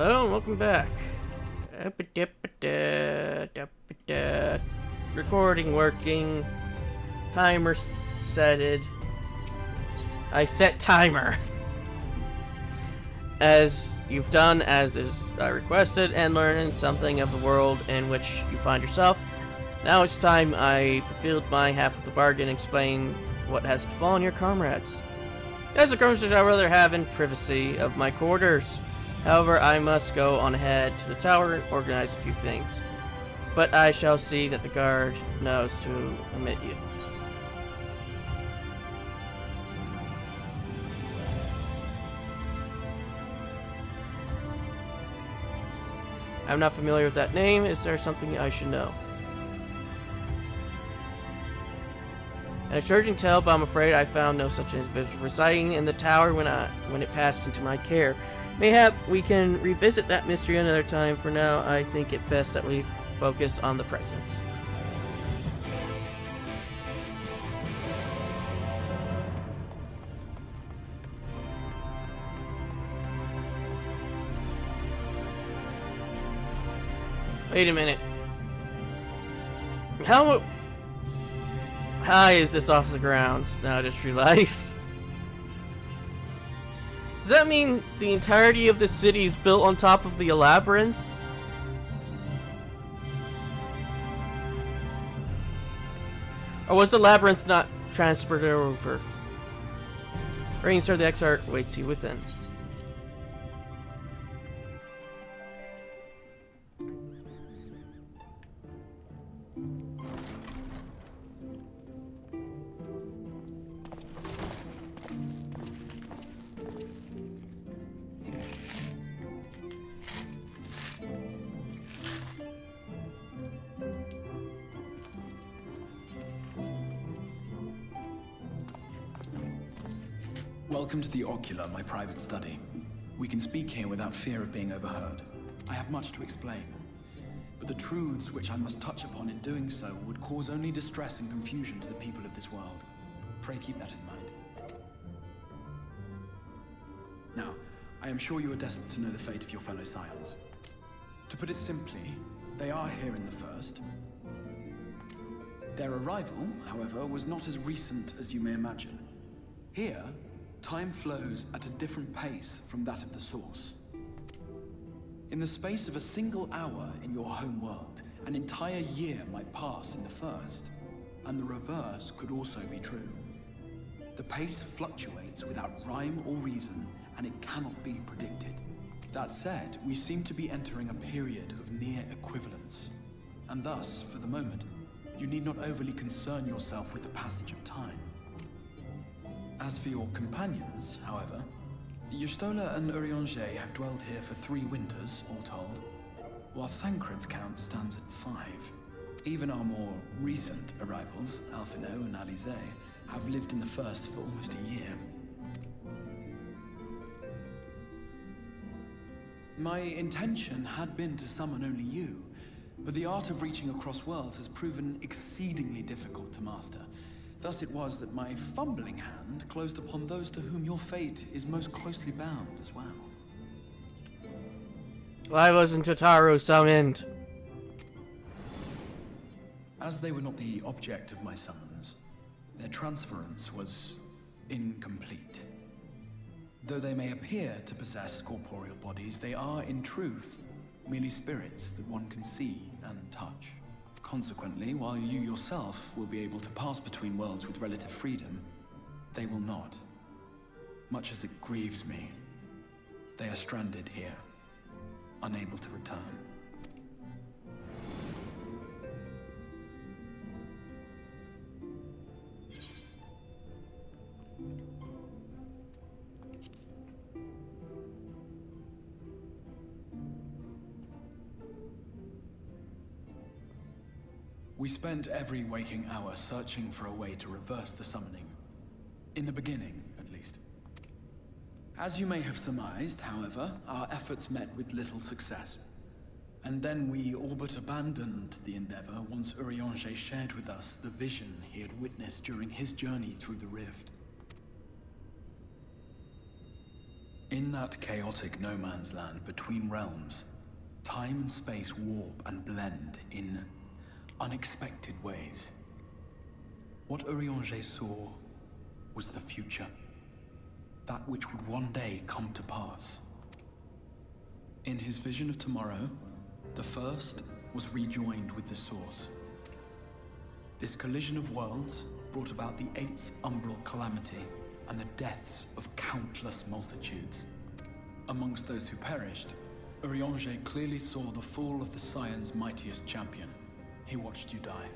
Hello and welcome back. Recording working. Timer setted. I set timer. As you've done as is requested and learned something of the world in which you find yourself. Now it's time I fulfilled my half of the bargain and explain what has befallen your comrades. As a comrades I'd rather have in privacy of my quarters. However, I must go on ahead to the tower and organize a few things. But I shall see that the guard knows to admit you. I'm not familiar with that name. Is there something I should know? An encouraging tale, but I'm afraid I found no such individual residing in the tower when it passed into my care. Mayhap we can revisit that mystery another time. For now, I think it best that we focus on the present. Wait a minute. How high is this off the ground? Now I just realized. Does that mean the entirety of the city is built on top of the labyrinth? Or was the labyrinth not transferred over? Reign, sir, the XR waits you within. Welcome to the Ocular, my private study. We can speak here without fear of being overheard. I have much to explain, but the truths which I must touch upon in doing so would cause only distress and confusion to the people of this world. Pray keep that in mind. Now, I am sure you are desperate to know the fate of your fellow scions. To put it simply, they are here in the first. Their arrival, however, was not as recent as you may imagine. Here, time flows at a different pace from that of the source. In the space of a single hour in your home world, an entire year might pass in the first, and the reverse could also be true. The pace fluctuates without rhyme or reason, and it cannot be predicted. That said, we seem to be entering a period of near equivalence, and thus, for the moment, you need not overly concern yourself with the passage of time. As for your companions, however, Yustola and Urianger have dwelled here for 3 winters, all told, while Thancred's count stands at 5. Even our more recent arrivals, Alphino and Alize, have lived in the first for almost a year. My intention had been to summon only you, but the art of reaching across worlds has proven exceedingly difficult to master. Thus it was that my fumbling hand closed upon those to whom your fate is most closely bound as well. Why wasn't Totaro summoned? As they were not the object of my summons, their transference was incomplete. Though they may appear to possess corporeal bodies, they are, in truth, merely spirits that one can see and touch. Consequently, while you yourself will be able to pass between worlds with relative freedom, they will not. Much as it grieves me, they are stranded here, unable to return. We spent every waking hour searching for a way to reverse the summoning. In the beginning, at least. As you may have surmised, however, our efforts met with little success. And then we all but abandoned the endeavor once Urianger shared with us the vision he had witnessed during his journey through the rift. In that chaotic no man's land between realms, time and space warp and blend in unexpected ways. What Urianger saw was the future. That which would one day come to pass. In his vision of tomorrow, the first was rejoined with the source. This collision of worlds brought about the 8th umbral calamity and the deaths of countless multitudes. Amongst those who perished, Urianger clearly saw the fall of the Scion's mightiest champion. He watched you die.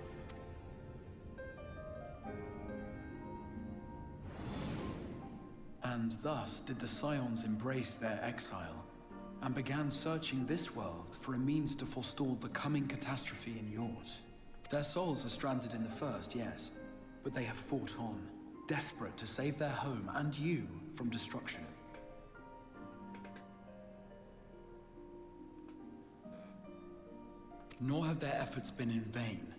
And thus did the Scions embrace their exile, and began searching this world for a means to forestall the coming catastrophe in yours. Their souls are stranded in the first, yes, but they have fought on, desperate to save their home and you from destruction. Nor have their efforts been in vain,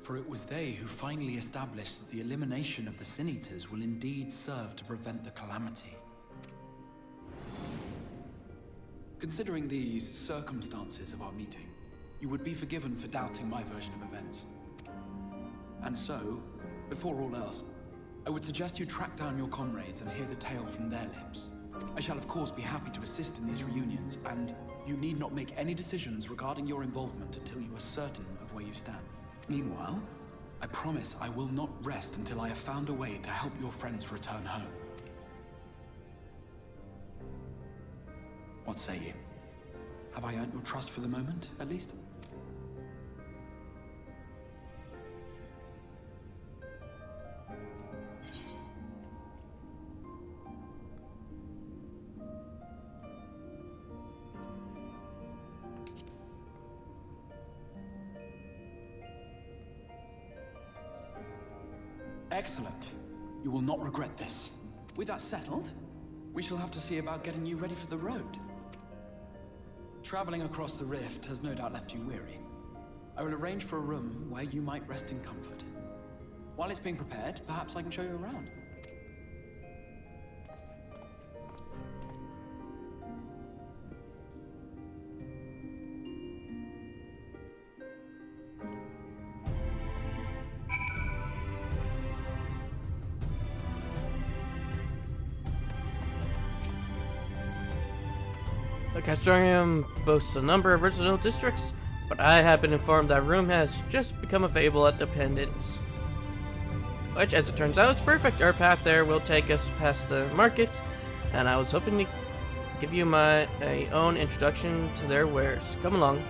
for it was they who finally established that the elimination of the Sin Eaters will indeed serve to prevent the calamity. Considering these circumstances of our meeting, you would be forgiven for doubting my version of events. And so, before all else, I would suggest you track down your comrades and hear the tale from their lips. I shall of course be happy to assist in these reunions, and you need not make any decisions regarding your involvement until you are certain of where you stand. Meanwhile, I promise I will not rest until I have found a way to help your friends return home. What say you? Have I earned your trust for the moment, at least? Excellent. You will not regret this. With that settled, we shall have to see about getting you ready for the road. Traveling across the rift has no doubt left you weary. I will arrange for a room where you might rest in comfort. While it's being prepared, perhaps I can show you around. The Castellarium boasts a number of versatile districts, but I have been informed that room has just become available at Dependence. Which, as it turns out, is perfect. Our path there will take us past the markets, and I was hoping to give you my own introduction to their wares. Come along.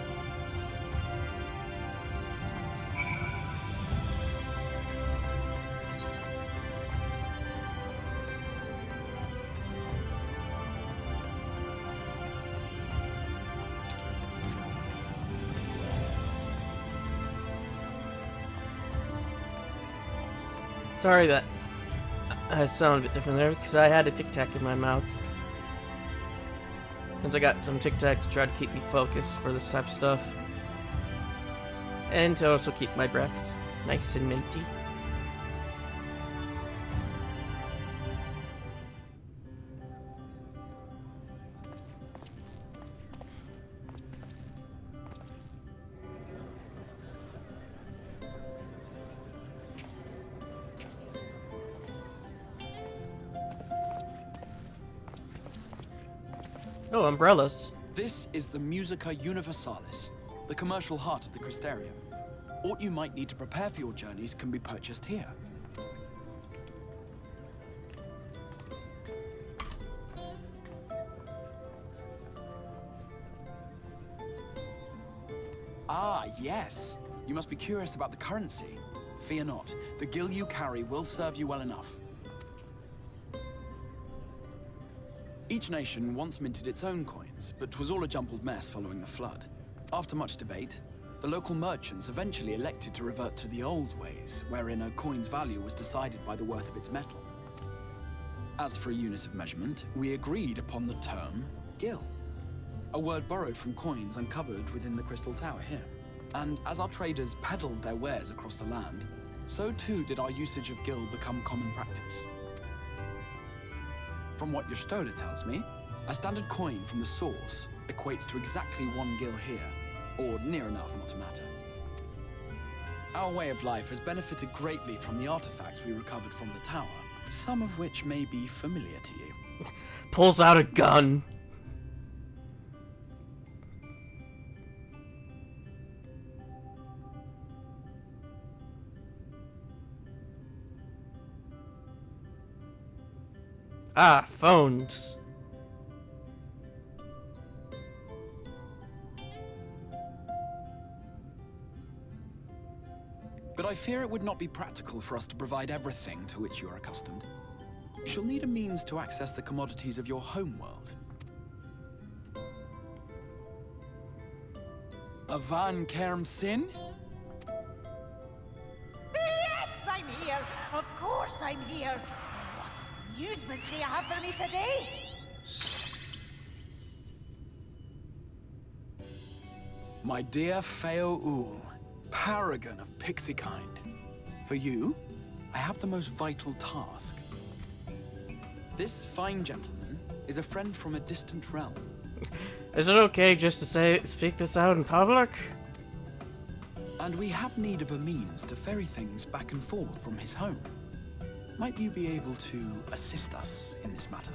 Sorry that I sound a bit different there, because I had a Tic Tac in my mouth. Since I got some Tic Tac to try to keep me focused for this type of stuff. And to also keep my breath nice and minty. Oh, umbrellas. This is the Musica Universalis, the commercial heart of the Crystarium. What you might need to prepare for your journeys can be purchased here. Ah, yes. You must be curious about the currency. Fear not. The gil you carry will serve you well enough. Each nation once minted its own coins, but 'twas all a jumbled mess following the flood. After much debate, the local merchants eventually elected to revert to the old ways, wherein a coin's value was decided by the worth of its metal. As for a unit of measurement, we agreed upon the term gil, a word borrowed from coins uncovered within the Crystal Tower here. And as our traders peddled their wares across the land, so too did our usage of gil become common practice. From what your stola tells me, A standard coin from the source equates to exactly 1 gil here, or near enough not to matter. Our way of life has benefited greatly from the artifacts we recovered from the tower, some of which may be familiar to you. Pulls out a gun. Ah, phones. But I fear it would not be practical for us to provide everything to which you are accustomed. You shall need a means to access the commodities of your homeworld. Avan Kerm Sin? Yes, I'm here. Of course I'm here. What amusements do you have for me today? My dear Feo Ul, paragon of pixie kind. For you, I have the most vital task. This fine gentleman is a friend from a distant realm. Is it okay just to speak this out in public? And we have need of a means to ferry things back and forth from his home. Might you be able to assist us in this matter?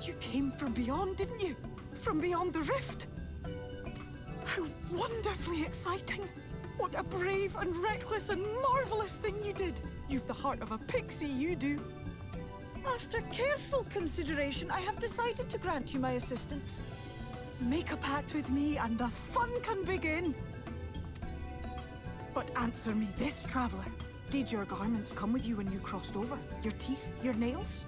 You came from beyond, didn't you? From beyond the rift? How wonderfully exciting! What a brave and reckless and marvelous thing you did! You've the heart of a pixie, you do. After careful consideration, I have decided to grant you my assistance. Make a pact with me and the fun can begin. But answer me this, traveler. Did your garments come with you when you crossed over? Your teeth? Your nails?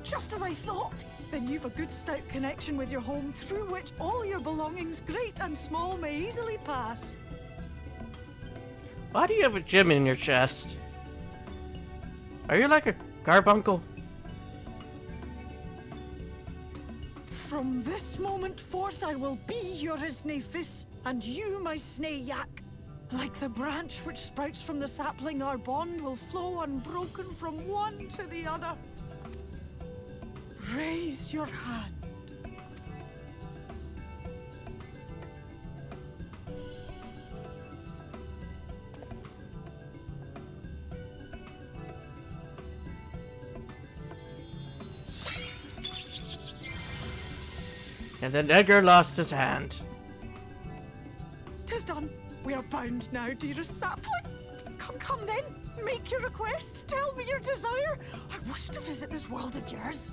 Just as I thought! Then you've a good stout connection with your home through which all your belongings, great and small, may easily pass. Why do you have a gem in your chest? Are you like a carbuncle? From this moment forth I will be your Isnefis, and you my Snayak. Like the branch which sprouts from the sapling, our bond will flow unbroken from one to the other. Raise your hand. And then Edgar lost his hand. 'Tis done. We are bound now, dearest sapling. Come then. Make your request. Tell me your desire. I wish to visit this world of yours.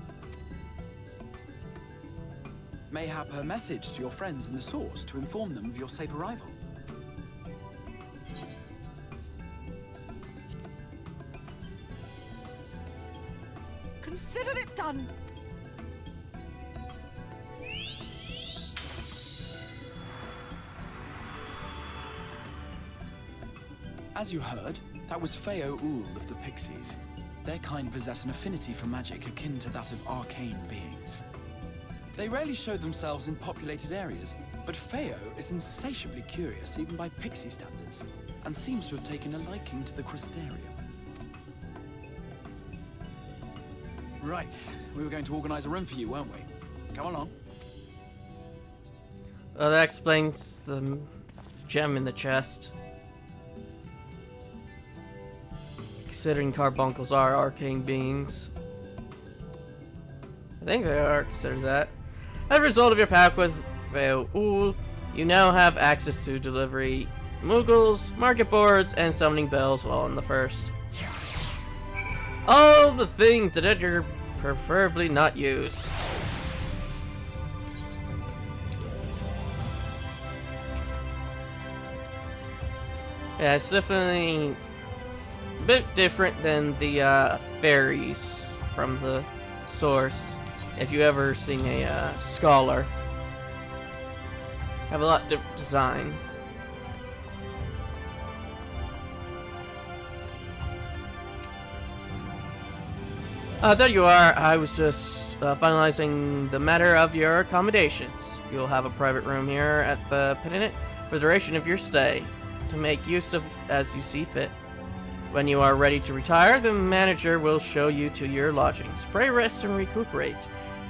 Mayhap her message to your friends in the source to inform them of your safe arrival. Consider it done. As you heard, that was Feo Ul of the Pixies. Their kind possess an affinity for magic akin to that of arcane beings. They rarely show themselves in populated areas, but Feo is insatiably curious even by pixie standards, and seems to have taken a liking to the Crystarium. Right, we were going to organize a room for you, weren't we? Come along. Well, that explains the gem in the chest. Considering carbuncles are arcane beings. I think they are considered that. As a result of your pact with Feo Ul, you now have access to delivery Moogles, market boards, and summoning bells while on the first. All the things that Edgar preferably not use. Yeah, it's definitely a bit different than the fairies from the source. If you ever seen a scholar, have a lot different design. There you are. I was just finalizing the matter of your accommodations. You'll have a private room here at the Penitent for the duration of your stay, to make use of as you see fit. When you are ready to retire, the manager will show you to your lodgings. Pray rest and recuperate,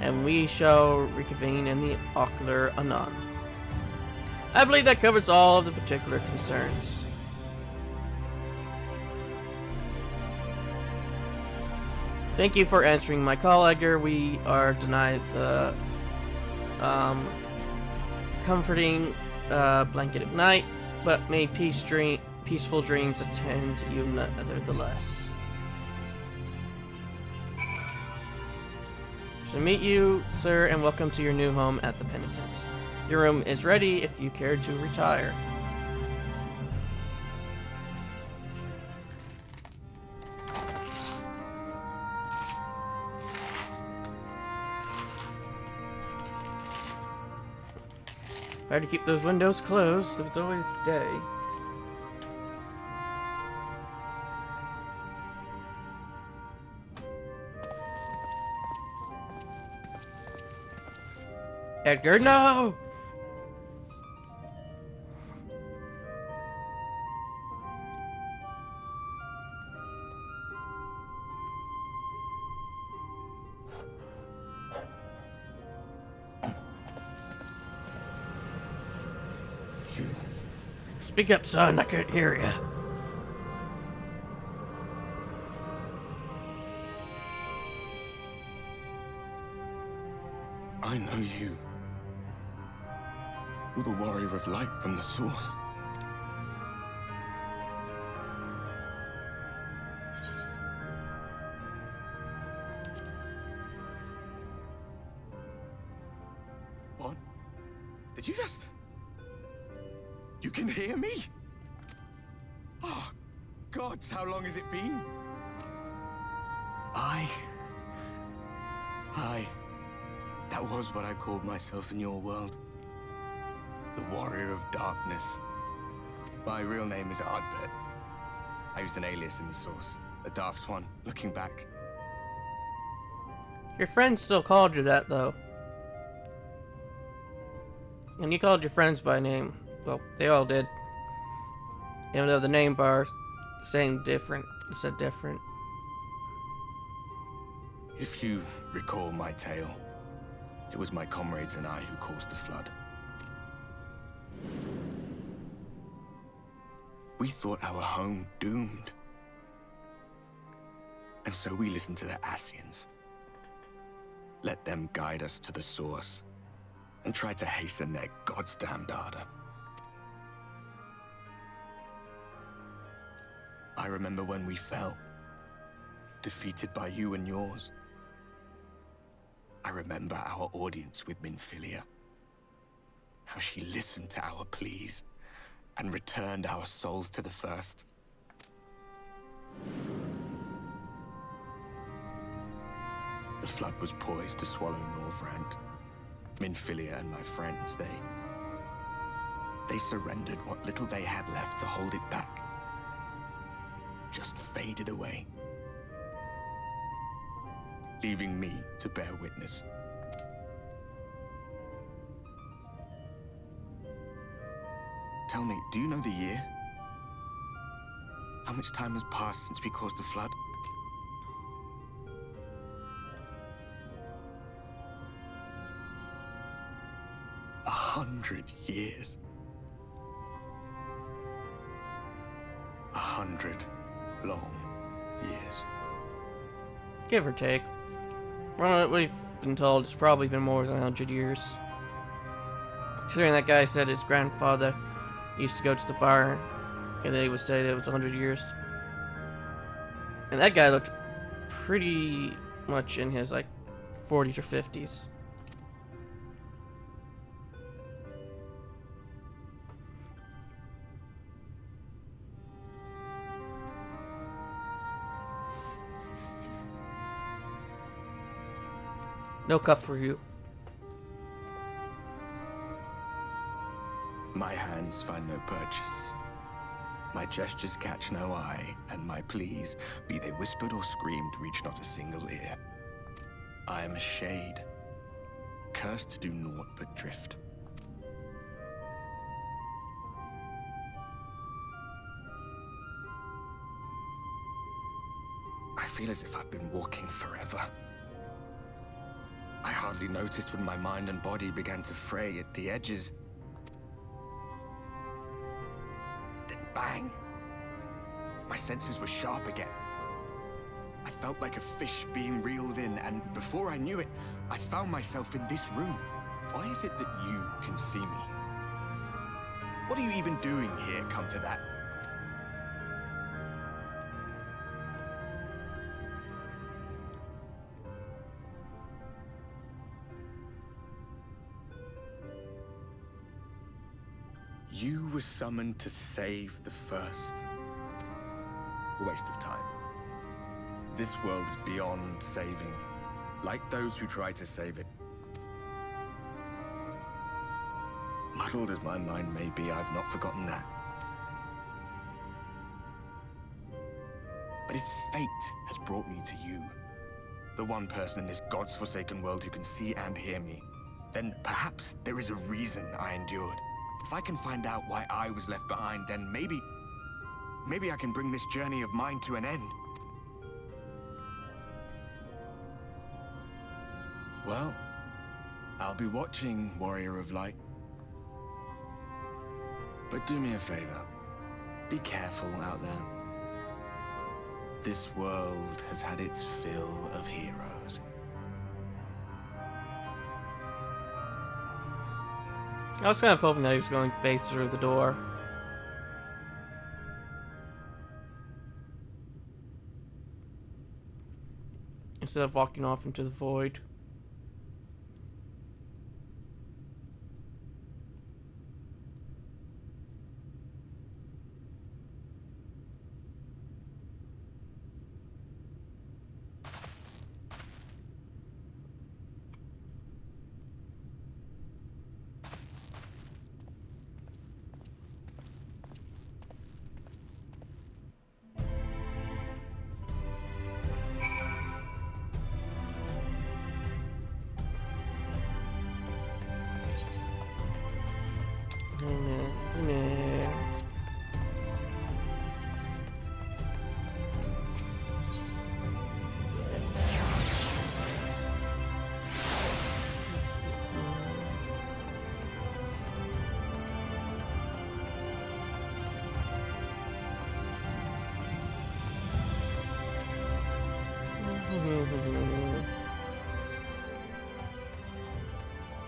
and we shall reconvene in the ocular anon. I believe that covers all of the particular concerns. Thank you for answering my call, Edgar. We are denied the comforting blanket of night, but may peaceful dreams attend you nevertheless. To meet you, sir, and welcome to your new home at the Penitent. Your room is ready if you care to retire. Try to keep those windows closed if it's always day. Edgar, no! Speak up, son. I can't hear you. I know you. You're the warrior of light from the source. What? Did you just... You can hear me? Oh, gods, how long has it been? That was what I called myself in your world. The Warrior of Darkness. My real name is Ardbert. I used an alias in the source. A daft one, looking back. Your friends still called you that, though. And you called your friends by name. Well, they all did. Even though the name bar saying different, said different. If you recall my tale, it was my comrades and I who caused the flood. We thought our home doomed. And so we listened to the Ascians. Let them guide us to the source, and tried to hasten their goddamned ardor. I remember when we fell, defeated by you and yours. I remember our audience with Minfilia. How she listened to our pleas and returned our souls to the First. The flood was poised to swallow Northrend. Minfilia and my friends, they surrendered what little they had left to hold it back. Just faded away, leaving me to bear witness. Tell me, do you know the year? How much time has passed since we caused the flood? A 100 years. 100 long years. Give or take. From what we've been told, it's probably been more than 100 years. Considering that guy said his grandfather used to go to the bar, and they would say that it was 100 years. And that guy looked pretty much in his, 40s or 50s. No cup for you. My hands find no purchase. My gestures catch no eye, and my pleas, be they whispered or screamed, reach not a single ear. I am a shade, cursed to do naught but drift. I feel as if I've been walking forever. I hardly noticed when my mind and body began to fray at the edges. Then bang! My senses were sharp again. I felt like a fish being reeled in, and before I knew it, I found myself in this room. Why is it that you can see me? What are you even doing here, come to that? You were summoned to save the first. A waste of time. This world is beyond saving, like those who try to save it. Muddled as my mind may be, I've not forgotten that. But if fate has brought me to you, the one person in this God's forsaken world who can see and hear me, then perhaps there is a reason I endured. If I can find out why I was left behind, then maybe I can bring this journey of mine to an end. Well, I'll be watching, Warrior of Light. But do me a favor. Be careful out there. This world has had its fill of heroes. I was kind of hoping that he was going to face through the door. Instead of walking off into the void.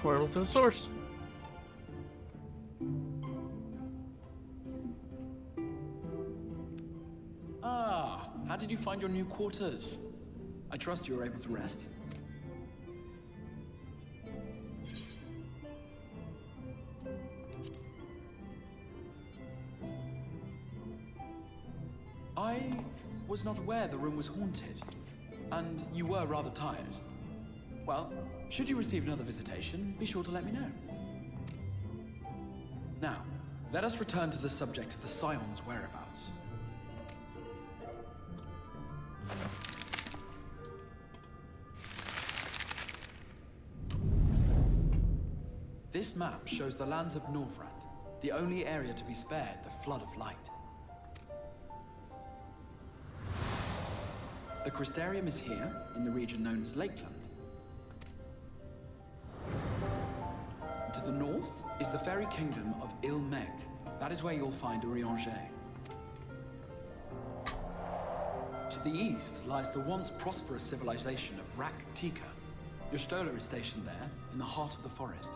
Portal to the source. Ah, how did you find your new quarters? I trust you were able to rest. I was not aware the room was haunted, and you were rather tired. Well, should you receive another visitation, be sure to let me know. Now, let us return to the subject of the Scion's whereabouts. This map shows the lands of Norvrand, the only area to be spared the flood of light. The Crystarium is here, in the region known as Lakeland. To the north is the fairy kingdom of Il-Meg. That is where you'll find Urianger. To the east lies the once prosperous civilization of Rak-Tika. Your Stola is stationed there, in the heart of the forest.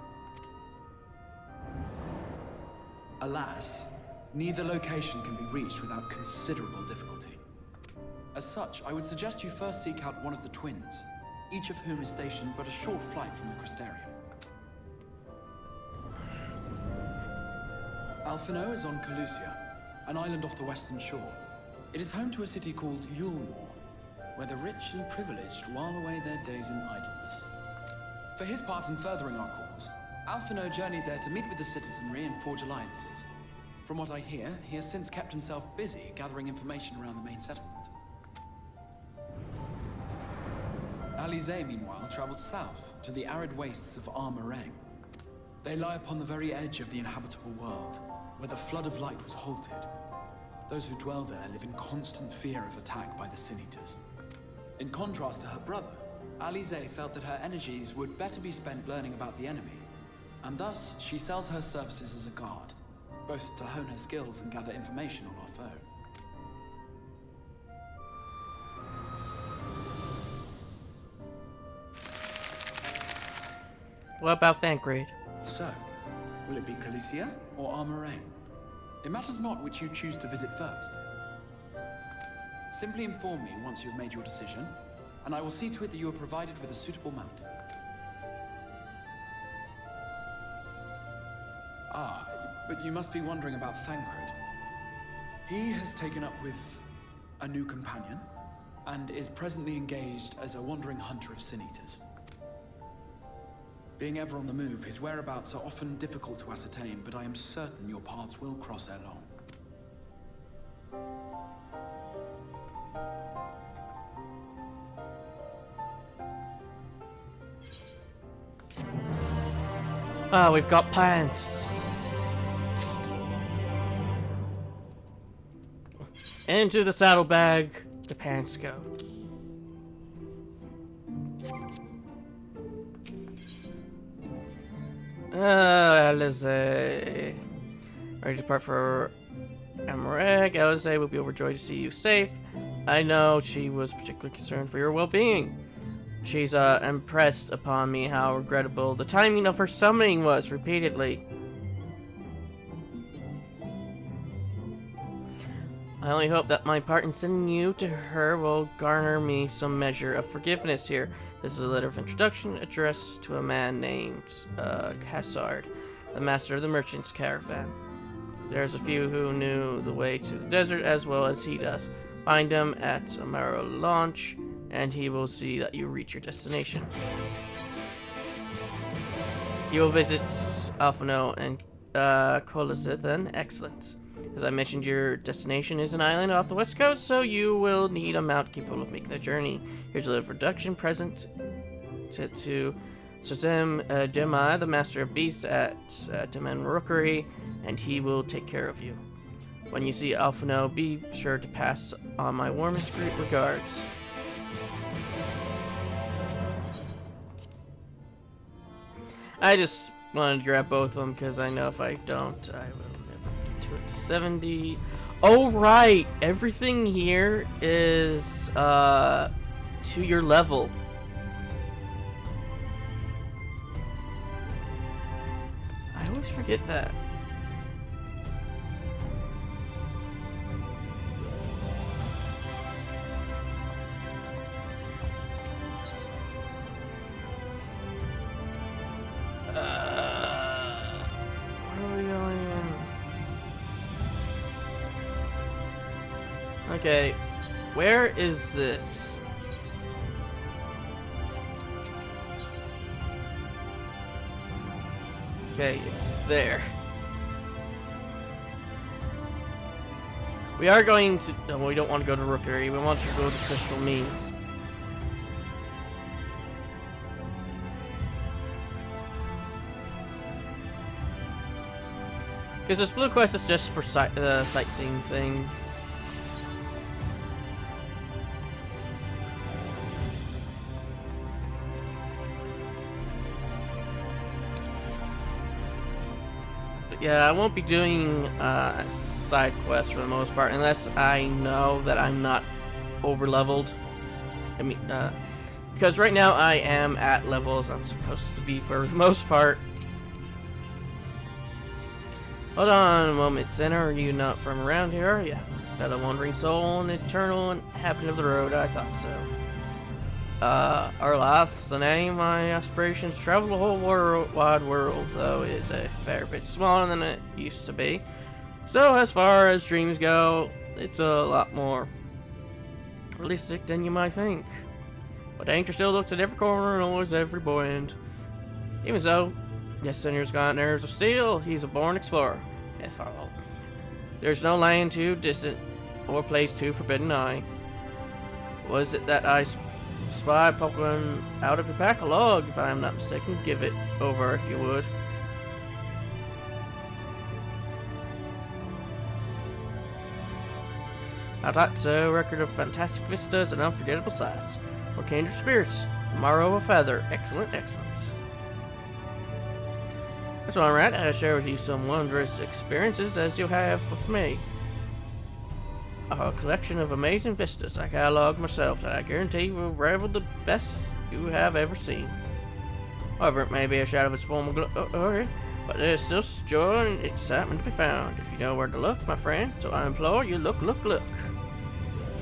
Alas, neither location can be reached without considerable difficulty. As such, I would suggest you first seek out one of the twins, each of whom is stationed but a short flight from the Crystarium. Alphino is on Calusia, an island off the western shore. It is home to a city called Yulmore, where the rich and privileged while away their days in idleness. For his part in furthering our cause, Alphino journeyed there to meet with the citizenry and forge alliances. From what I hear, he has since kept himself busy gathering information around the main settlement. Alize, meanwhile, traveled south to the arid wastes of Armorang. They lie upon the very edge of the inhabitable world, where the flood of light was halted. Those who dwell there live in constant fear of attack by the Sin Eaters. In contrast to her brother, Alize felt that her energies would better be spent learning about the enemy, and thus she sells her services as a guard, both to hone her skills and gather information on our foe. What about Thancred? So, will it be Calicia or Armorang? It matters not which you choose to visit first. Simply inform me once you have made your decision, and I will see to it that you are provided with a suitable mount. Ah, but you must be wondering about Thancred. He has taken up with a new companion, and is presently engaged as a wandering hunter of Sin Eaters. Being ever on the move, his whereabouts are often difficult to ascertain, but I am certain your paths will cross ere long. Ah, we've got pants. Into the saddlebag, the pants go. Alize. Ready to depart for Amareg. Alize will be overjoyed to see you safe. I know she was particularly concerned for your well-being. She's impressed upon me how regrettable the timing of her summoning was repeatedly. I only hope that my part in sending you to her will garner me some measure of forgiveness here. This is a letter of introduction addressed to a man named Cassard, the master of the merchant's caravan. There's a few who knew the way to the desert as well as he does. Find him at Amaro launch, and he will see that you reach your destination. You will visit Alphino and Colisithan. Excellent. As I mentioned, your destination is an island off the west coast, so you will need a mount capable of making the journey. Here's a little production present to Sazem Jemai, the master of beasts at Demen Rookery, and he will take care of you. When you see Alphino, be sure to pass on my warmest regards. I just wanted to grab both of them because I know if I don't, I will never get to it. 70. Oh, right. Everything here is to your level. I always forget that. Okay, where is this? Okay, it's there. We are going to... No, we don't want to go to Rookery. We want to go to Crystal Meath. Because this blue quest is just for the sightseeing thing. Yeah, I won't be doing side quests for the most part, unless I know that I'm not over-leveled. I mean, because right now I am at levels I'm supposed to be for the most part. Hold on a moment, Sinner. Are you not from around here, are you? Fellow wandering soul and eternal inhabitant of the road, I thought so. Arlath's the name. My aspirations travel the whole wide world, though it is a fair bit smaller than it used to be. So as far as dreams go, it's a lot more realistic than you might think. But danger still looks at every corner and always every point. Even so, yes, Sinner's got nerves of steel. He's a born explorer. Yes, Arlo. There's no land too distant or place too forbidden. Was it that I spy poking out of your backlog, if I am not mistaken. Give it over if you would. That's a record of fantastic vistas and unforgettable sights. For kindred spirits, tomorrow a feather. Excellent, excellent. That's alright, I'll share with you some wondrous experiences as you have with me. A collection of amazing vistas I catalog myself that I guarantee will rival the best you have ever seen. However, it may be a shadow of its former glory, but there is still joy and excitement to be found if you know where to look, my friend. So I implore you, look.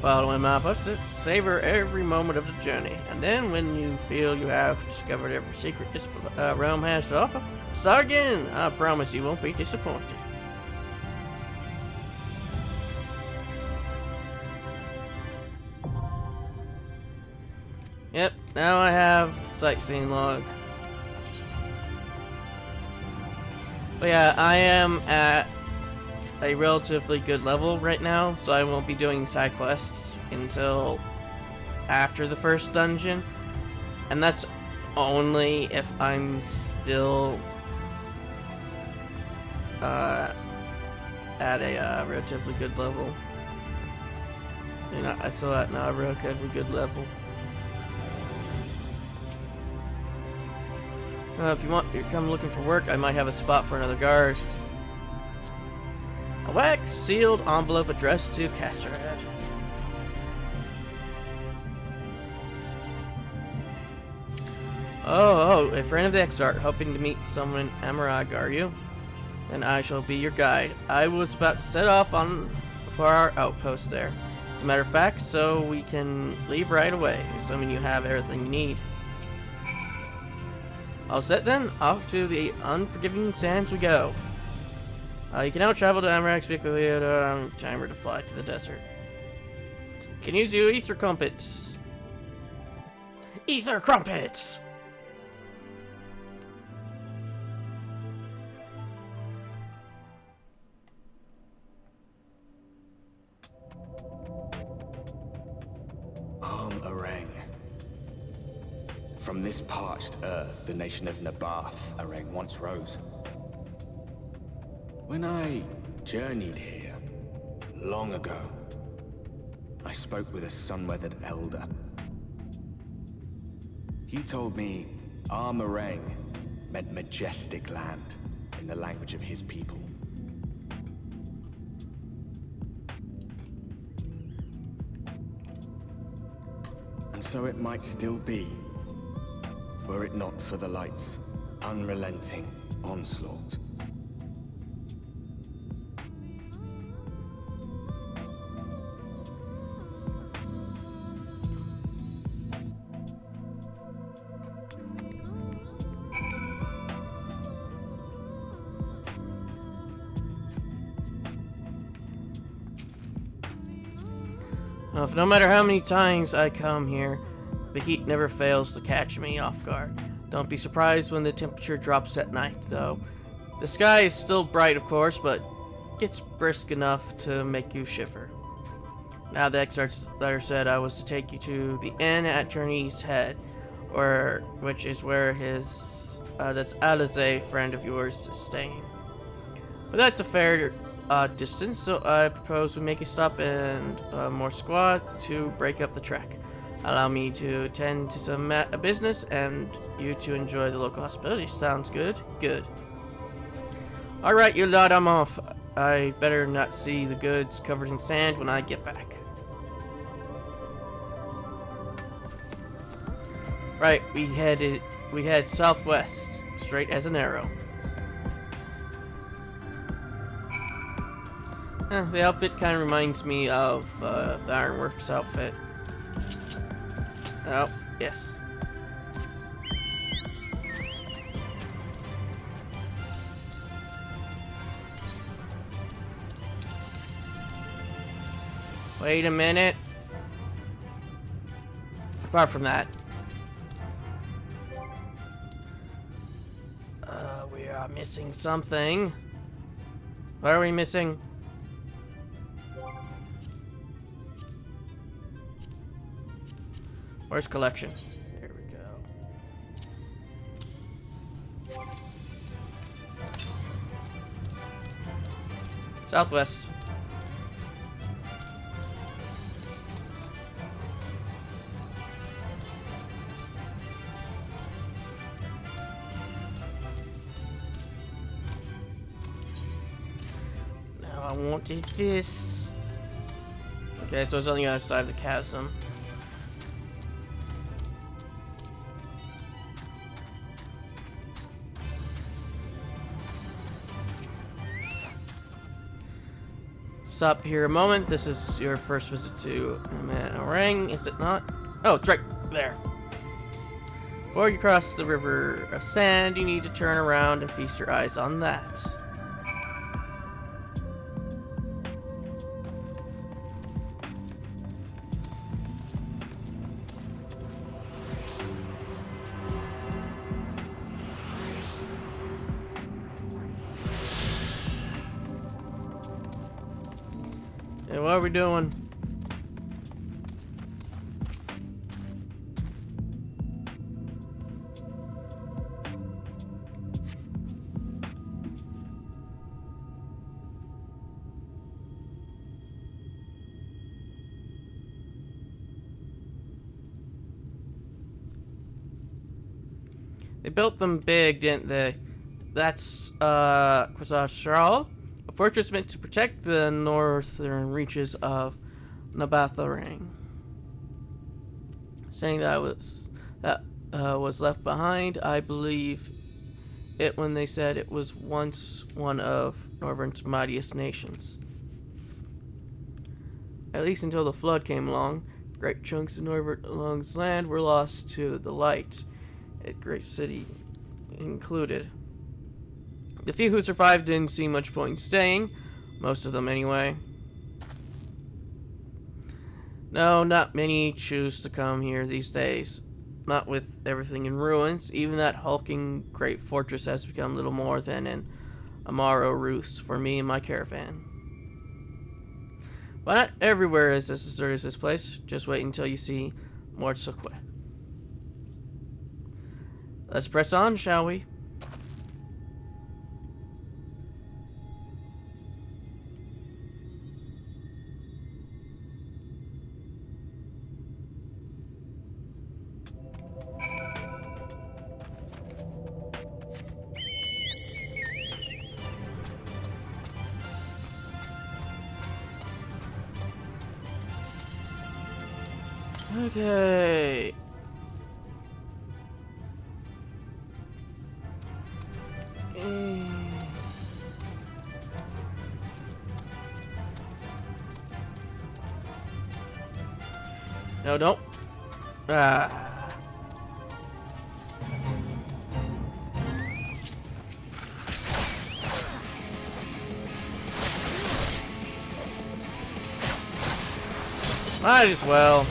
Following my footsteps, savor every moment of the journey, and then when you feel you have discovered every secret this realm has to offer, start again. I promise you won't be disappointed. Yep, now I have sightseeing log. But yeah, I am at a relatively good level right now, so I won't be doing side quests until after the first dungeon. And that's only if I'm still at a relatively good level. You know, I'm still at now a relatively good level. If you want to come looking for work, I might have a spot for another guard. A wax sealed envelope addressed to Casterhead. Oh, a friend of the XIV, hoping to meet someone in Amarag, are you? Then I shall be your guide. I was about to set off for our outpost there. As a matter of fact, so we can leave right away, assuming you have everything you need. All set then, off to the unforgiving sands we go. You can now travel to Amarag quickly at timer to fly to the desert. You can use your ether crumpets. Ether crumpets! Arang. From this parched earth, the nation of Nabath, Arang once rose. When I journeyed here, long ago, I spoke with a sun-weathered elder. He told me Armarang meant majestic land in the language of his people. And so it might still be, were it not for the light's unrelenting onslaught. No matter how many times I come here, the heat never fails to catch me off guard. Don't be surprised when the temperature drops at night, though. The sky is still bright, of course, but gets brisk enough to make you shiver. Now the XIV's letter said I was to take you to the inn at Journey's Head, which is where this Alize friend of yours is staying. But that's a fair distance, so I propose we make a stop and more squad to break up the trek. Allow me to attend to some business and you to enjoy the local hospitality. Sounds good? Good. Alright, you lot, I'm off. I better not see the goods covered in sand when I get back. Right, we head southwest, straight as an arrow. The outfit kind of reminds me of the Ironworks outfit. Oh, yes. Wait a minute. Apart from that, we are missing something. What are we missing? Where's collection? There we go. Southwest. Now I wanted this. Okay, so it's on the other side of the chasm. Stop here a moment. This is your first visit to Orang, is it not? Oh, it's right there. Before you cross the river of sand, you need to turn around and feast your eyes on that. Hey, what are we doing? They built them big, didn't they? That's, XIV, a fortress meant to protect the northern reaches of Nabatharang. Saying that was left behind, I believe it when they said it was once one of Northern's mightiest nations. At least until the flood came along, great chunks of Northern's land were lost to the light, a great city included. The few who survived didn't see much point in staying, most of them anyway. No, not many choose to come here these days. Not with everything in ruins. Even that hulking great fortress has become little more than an Amaro roost for me and my caravan. But not everywhere is as deserted as this place. Just wait until you see Mortsukwe. Let's press on, shall we? Okay. No, don't. Ah. Might as well.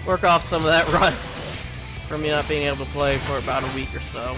Work off some of that rust from me not being able to play for about a week or so.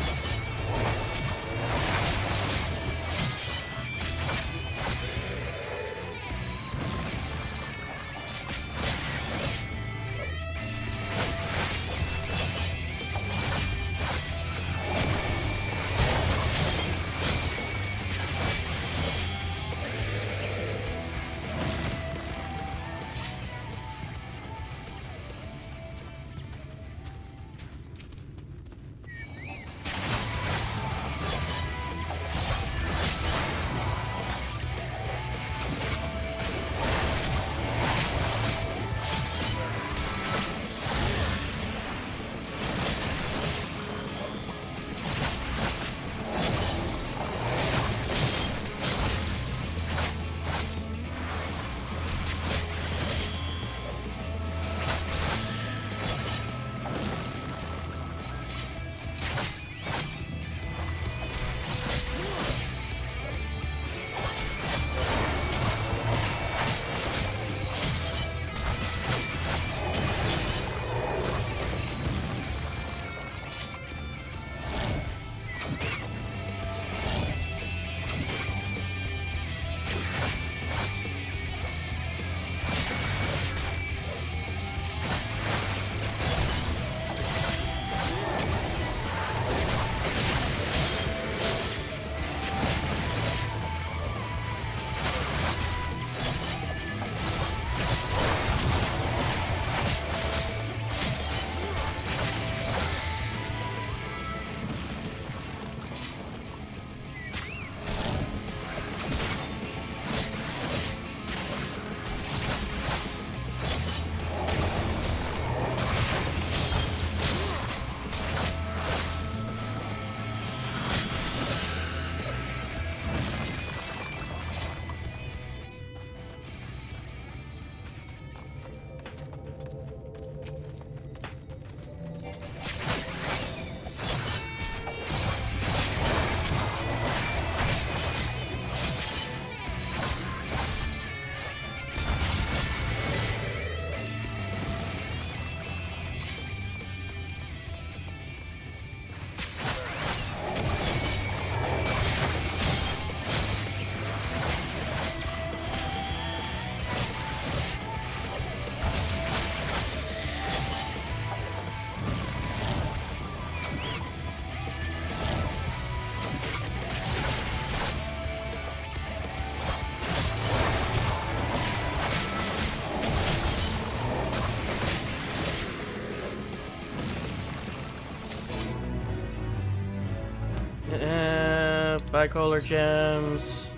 bicolor gems.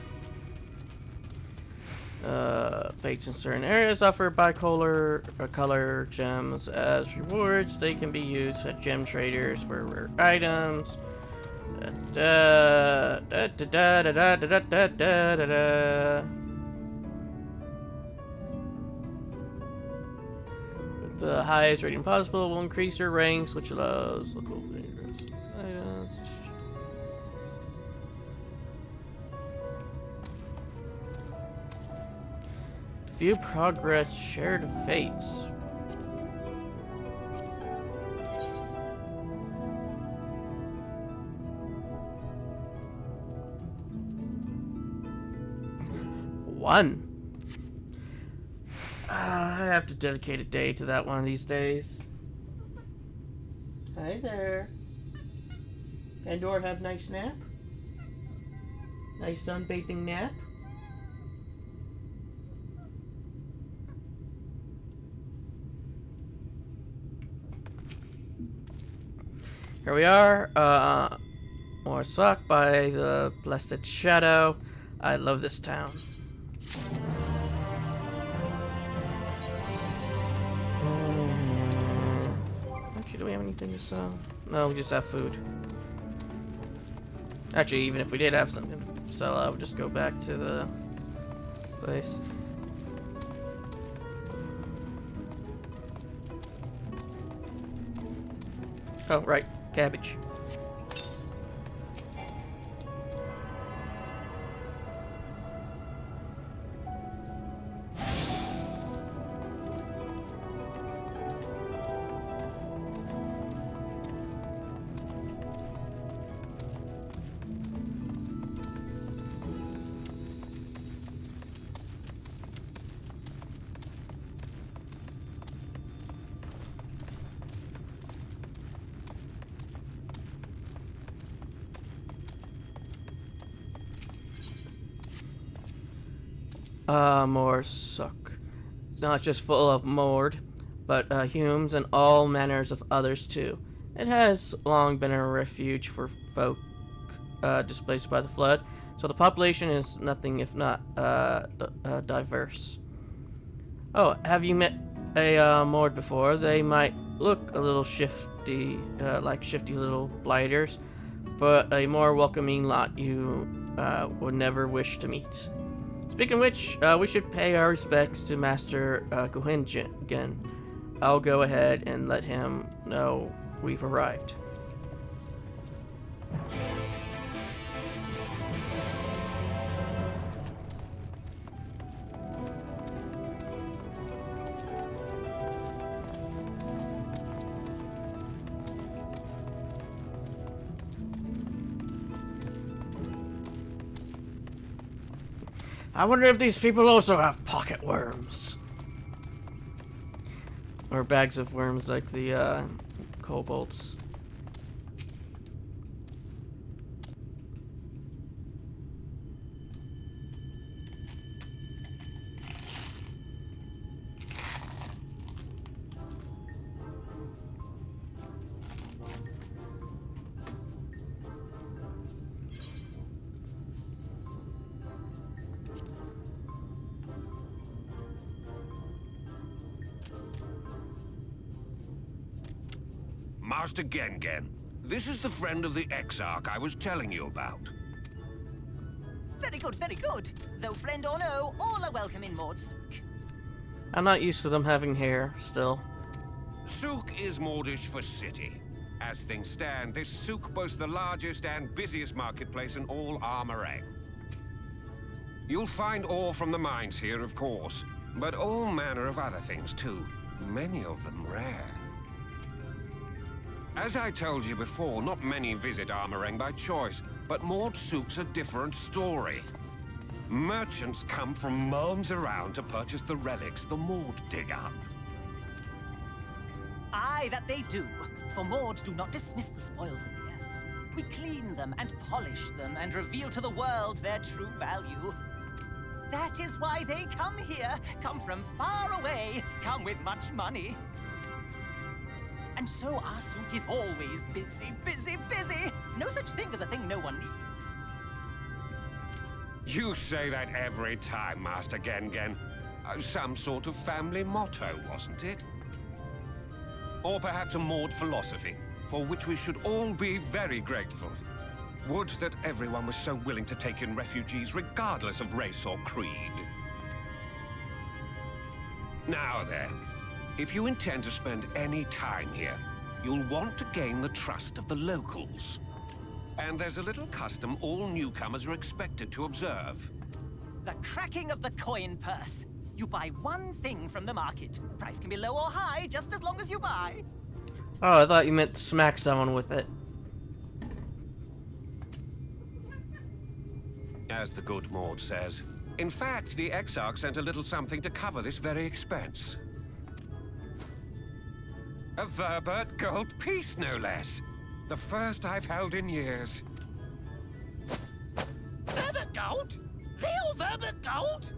Fates in certain areas offer bicolor color gems as rewards. They can be used at gem traders for rare items. The highest rating possible will increase your ranks, which allows local items. To view progress, shared fates. One. I have to dedicate a day to that one of these days. Hi there. Pandora have nice nap? Nice sunbathing nap? Here we are, more sucked by the blessed shadow. I love this town. Actually, do we have anything to sell? No, we just have food. Actually, even if we did have something to sell, I would just go back to the place. Oh, right. Cabbage. More suck. It's not just full of Mord, but humans and all manners of others too. It has long been a refuge for folk displaced by the flood, so the population is nothing if not diverse. Oh, have you met a Mord before? They might look a little shifty, like shifty little blighters, but a more welcoming lot you would never wish to meet. Speaking of which, we should pay our respects to Master Guhingen. I'll go ahead and let him know we've arrived. I wonder if these people also have pocket worms. Or bags of worms like the kobolds. Master Gengen, this is the friend of the Exarch I was telling you about. Very good, very good. Though friend or no, all are welcome in Mordsook. I'm not used to them having hair, still. Souk is Mordish for city. As things stand, this souk boasts the largest and busiest marketplace in all Armorang. You'll find ore from the mines here, of course, but all manner of other things too. Many of them rare. As I told you before, not many visit Armorang by choice, but Mordsook's a different story. Merchants come from realms around to purchase the relics the Mord dig up. Aye, that they do. For Mord do not dismiss the spoils of the earth. We clean them and polish them and reveal to the world their true value. That is why they come here, come from far away, come with much money. And so our souk is always busy, busy, busy. No such thing as a thing no one needs. You say that every time, Master Gengen. Some sort of family motto, wasn't it? Or perhaps a Maud philosophy, for which we should all be very grateful. Would that everyone was so willing to take in refugees regardless of race or creed. Now then, if you intend to spend any time here, you'll want to gain the trust of the locals. And there's a little custom all newcomers are expected to observe. The cracking of the coin purse. You buy one thing from the market. Price can be low or high, just as long as you buy. Oh, I thought you meant smack someone with it. As the good Maud says. In fact, the Exarch sent a little something to cover this very expense. A Verbert gold piece, no less. The first I've held in years. Verbert gold? Real Verbert gold?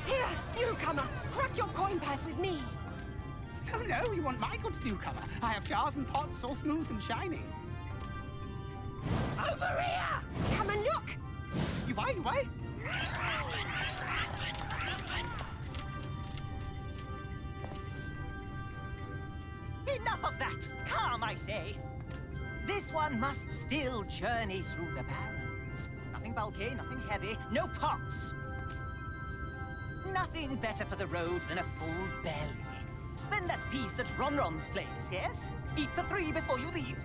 Here, newcomer, crack your coin purse with me. Oh no, you want my goods, newcomer. I have jars and pots all smooth and shiny. Over here! Come and look. You buy, you buy. Enough of that! Calm, I say! This one must still journey through the barrens. Nothing bulky, nothing heavy, no pots. Nothing better for the road than a full belly. Spend that piece at Ronron's place, yes? Eat for 3 before you leave.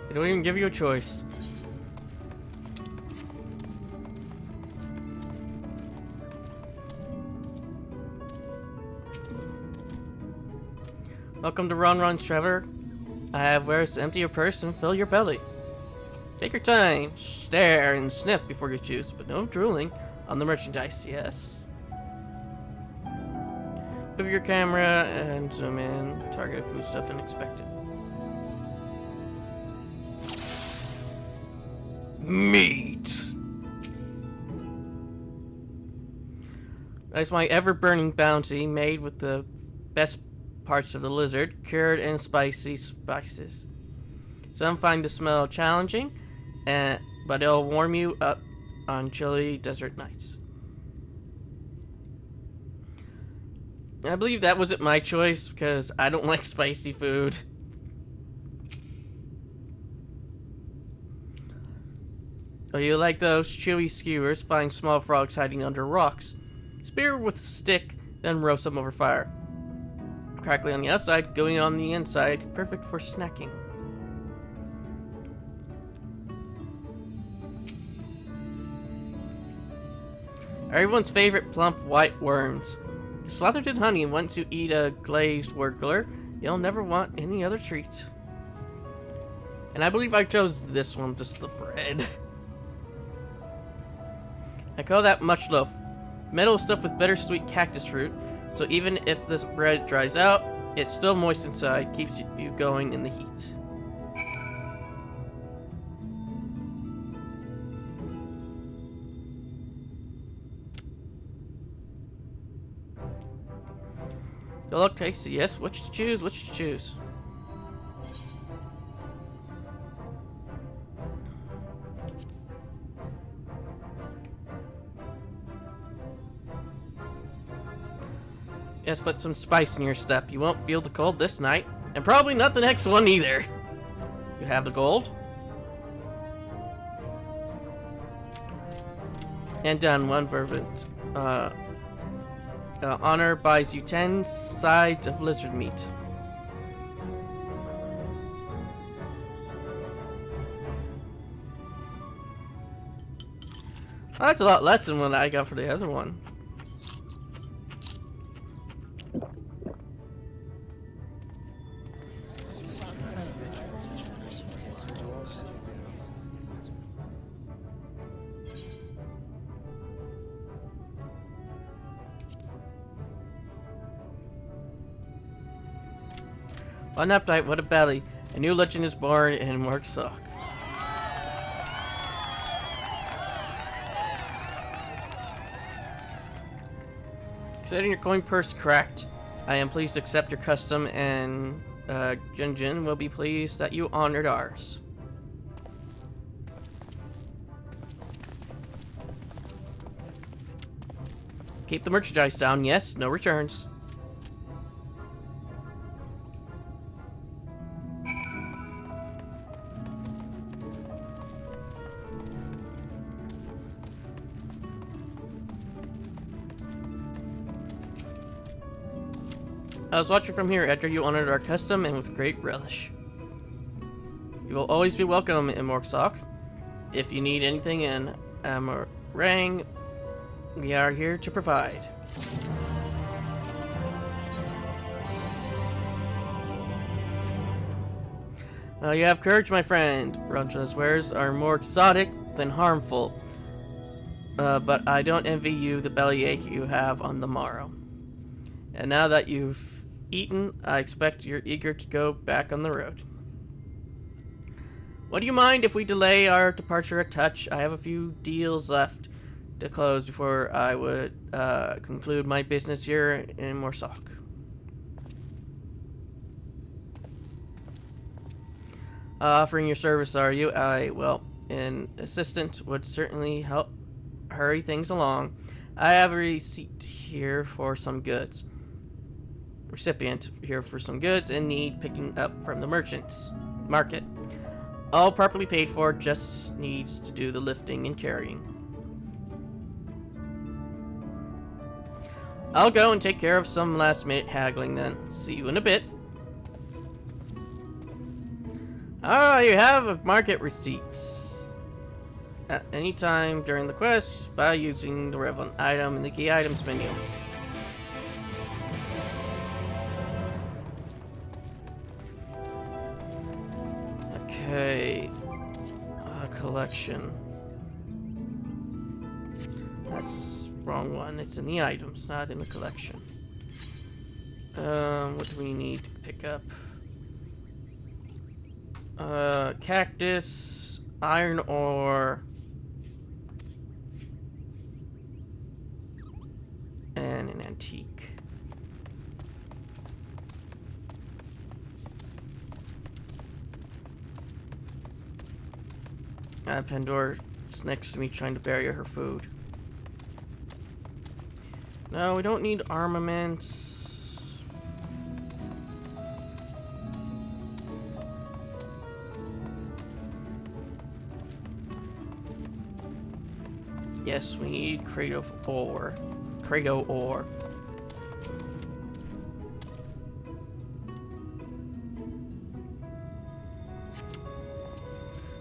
They don't even give you a choice. Welcome to Ronron's, Trevor. I have wares to empty your purse and fill your belly. Take your time, stare and sniff before you choose, but no drooling on the merchandise, yes? Move your camera and zoom in. Targeted foodstuff and expected. Meat! That's my ever-burning bounty, made with the best parts of the lizard, cured in spicy spices. Some find the smell challenging, but it'll warm you up on chilly desert nights. I believe that wasn't my choice, because I don't like spicy food. Oh, you like those chewy skewers? Find small frogs hiding under rocks. Spear with stick, then roast them over fire. Crackly on the outside, gooey on the inside. Perfect for snacking. Everyone's favorite plump white worms. Slathered in honey, once you eat a glazed wurgler, you'll never want any other treat. And I believe I chose this one, just the bread. I call that much loaf. Metal is stuffed with bittersweet cactus fruit, so even if the bread dries out, it's still moist inside, keeps you going in the heat. They look tasty, yes. Which to choose? Which to choose? Yes, put some spice in your step. You won't feel the cold this night, and probably not the next one either. You have the gold. And done, one fervent. Honor buys you 10 sides of lizard meat. Well, that's a lot less than what I got for the other one. What an appetite, what a belly. A new legend is born in Morksock. Considering your coin purse cracked, I am pleased to accept your custom, and Junjin will be pleased that you honored ours. Keep the merchandise down, yes, no returns. I was watching from here after you honored our custom and with great relish. You will always be welcome in Morksock. If you need anything in Amarang, we are here to provide. You have courage, my friend. Ranja's wares are more exotic than harmful. But I don't envy you the bellyache you have on the morrow. And now that you've eaten, I expect you're eager to go back on the road. What do you mind if we delay our departure a touch? I have a few deals left to close before I would conclude my business here in Morksock. Offering your service, are you? Well, an assistant would certainly help hurry things along. I have a receipt here for some goods. Recipient here for some goods in need picking up from the merchants market. All properly paid for, just needs to do the lifting and carrying. I'll go and take care of some last minute haggling then. See you in a bit. Ah, you have market receipts. At any time during the quest by using the relevant item in the key items menu. Okay, collection. That's wrong one. It's in the items, not in the collection. What do we need to pick up? Cactus, iron ore, and an antique. Pandora's next to me trying to bury her food. No, we don't need armaments. Yes, we need crate of ore. Credo ore.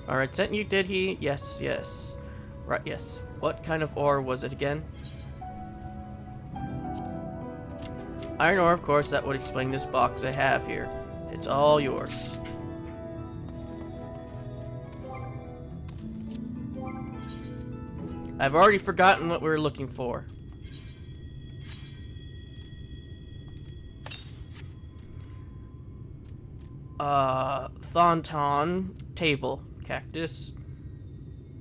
Alright, sent you, did he? Yes, yes. Right, yes. What kind of ore was it again? Iron ore, of course, that would explain this box I have here. It's all yours. I've already forgotten what we were looking for. Thonton table. Cactus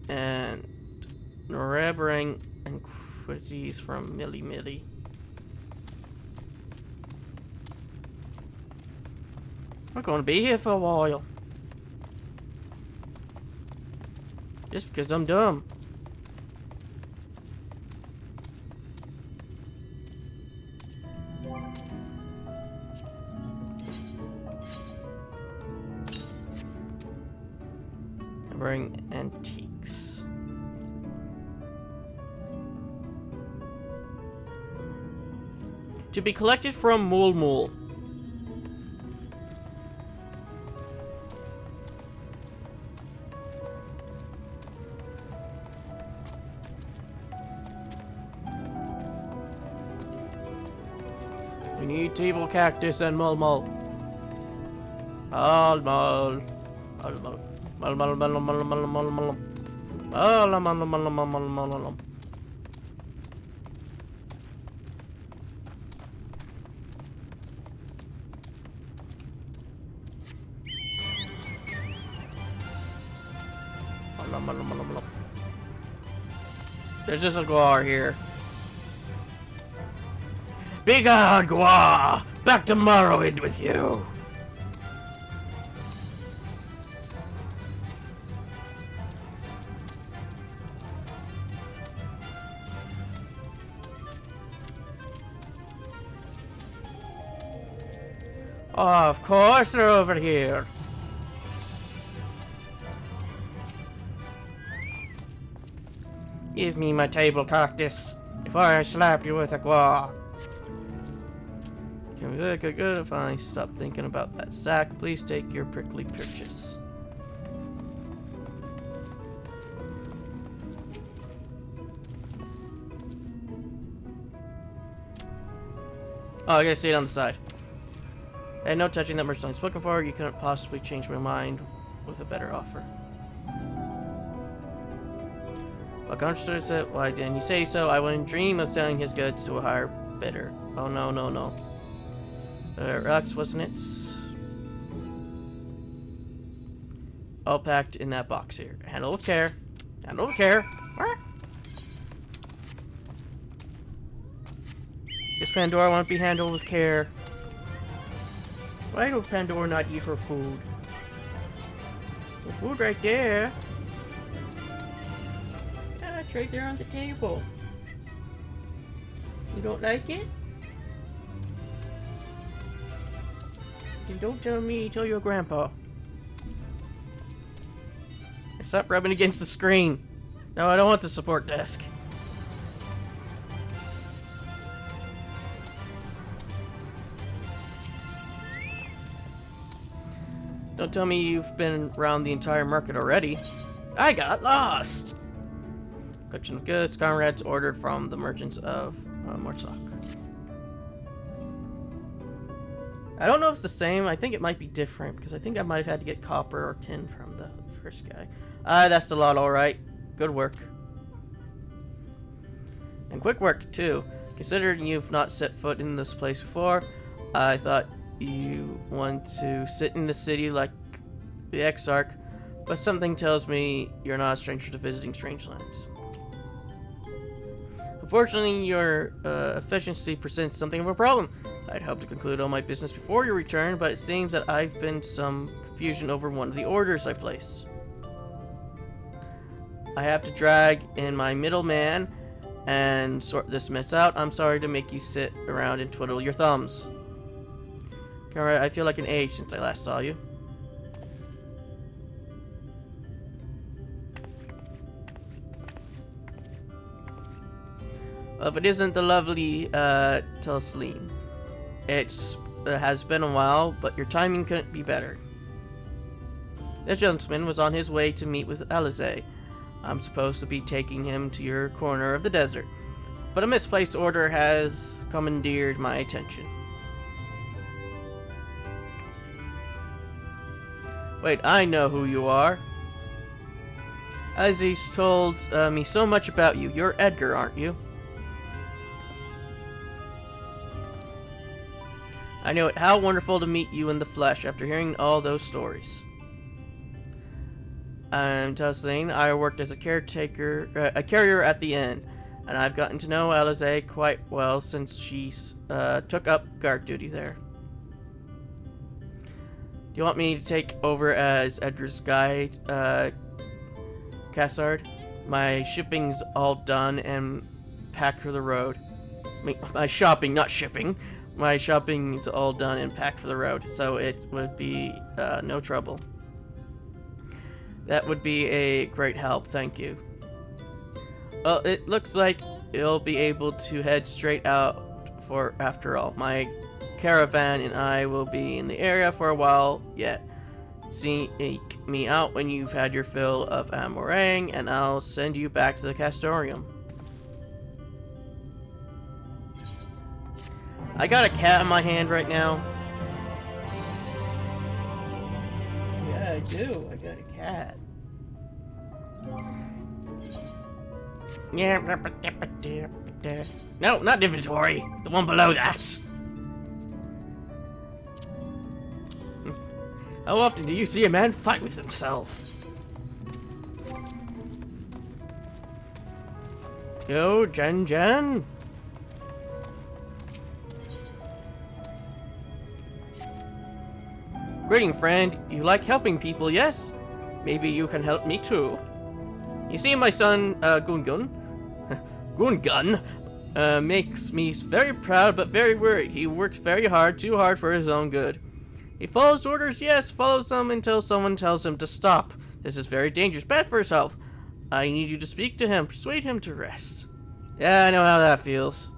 and Norebrang and quitties from Millie Millie. We're going to be here for a while. Just because I'm dumb. Bring antiques. To be collected from Mul Mul. We need table cactus and Mul Mul. Mul Mul. Mul Mul. There's just a Guar here. Be gone, Guar! Back to Morrowind with you! Oh, of course they're over here. Give me my table cactus before I slap you with a Guar. Good. If I stop thinking about that sack, please take your prickly purchase. Oh, I gotta stay on the side. Hey, no touching that merchandise looking for. You couldn't possibly change my mind with a better offer. Well, understood it. Why didn't you say so? I wouldn't dream of selling his goods to a higher bidder. Oh, no. Rex, wasn't it? All packed in that box here. Handle with care. Handle with care. This Pandora won't be handled with care. Why would Pandora not eat her food? The food right there. Yeah, it's right there on the table. You don't like it? Then don't tell me, tell your grandpa. Stop rubbing against the screen. No, I don't want the support desk. Don't tell me you've been around the entire market already. I got lost! Collection of goods, comrades ordered from the merchants of Mortzak. I don't know if it's the same. I think it might be different, because I think I might have had to get copper or tin from the first guy. That's the lot, alright. Good work. And quick work, too. Considering you've not set foot in this place before, I thought you want to sit in the city like the Exarch, but something tells me you're not a stranger to visiting strange lands. Unfortunately, your efficiency presents something of a problem. I'd hoped to conclude all my business before your return, but it seems that I've been some confusion over one of the orders I placed. I have to drag in my middleman and sort this mess out. I'm sorry to make you sit around and twiddle your thumbs. Alright, I feel like an age since I last saw you. Well, if it isn't the lovely Tulsleen. It has been a while, but your timing couldn't be better. This gentleman was on his way to meet with Alizé. I'm supposed to be taking him to your corner of the desert, but a misplaced order has commandeered my attention. Wait, I know who you are. Alizé's told me so much about you. You're Edgar, aren't you? I know it. How wonderful to meet you in the flesh after hearing all those stories. I'm Tulsleen. I worked as a carrier at the inn, and I've gotten to know Alizé quite well since she took up guard duty there. Do you want me to take over as Edgar's guide, Cassard? My shipping's all done and packed for the road. I mean, my shopping, not shipping. My shopping's all done and packed for the road, so it would be no trouble. That would be a great help, thank you. Well, it looks like you'll be able to head straight out for after all. My caravan and I will be in the area for a while yet. Seek me out when you've had your fill of Amorang, and I'll send you back to the Castorium. I got a cat in my hand right now. Yeah, I do. I got a cat. No, not inventory. The one below that. How often do you see a man fight with himself? Yo, Jen Jen. Greeting, friend. You like helping people, yes? Maybe you can help me too. You see, my son, Gungun, makes me very proud but very worried. He works very hard, too hard for his own good. He follows orders, yes, follows them until someone tells him to stop. This is very dangerous, bad for his health. I need you to speak to him, persuade him to rest. Yeah, I know how that feels.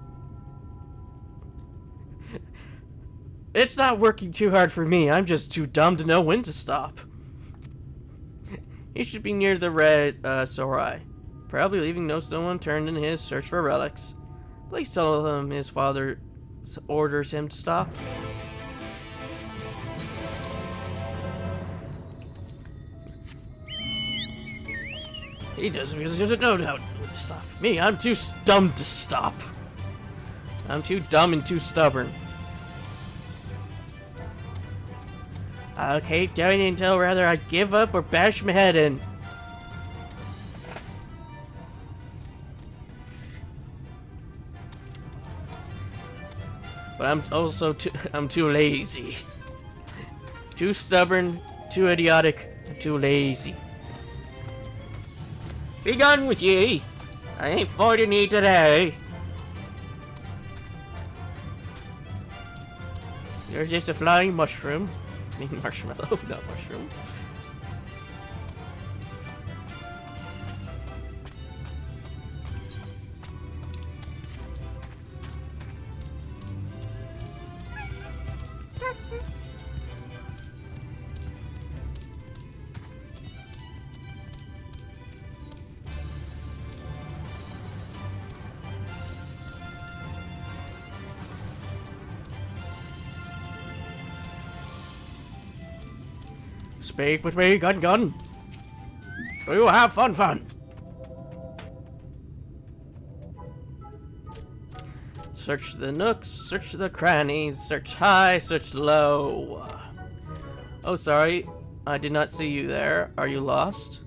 It's not working too hard for me, I'm just too dumb to know when to stop. He should be near the red Sorai, probably leaving no stone unturned in his search for relics. Please tell him his father orders him to stop. He does because he doesn't know how to stop. Me, I'm too dumb to stop. I'm too dumb and too stubborn. I'll keep doing it until rather I give up or bash my head in. But I'm also too lazy. Too stubborn, too idiotic, and too lazy. Be gone with ye! I ain't fighting ye today. You're just a flying mushroom. I mean marshmallow, not mushroom. Speak with me, Gun. Do you have fun? Search the nooks, search the crannies, search high, search low. Oh, sorry. I did not see you there. Are you lost?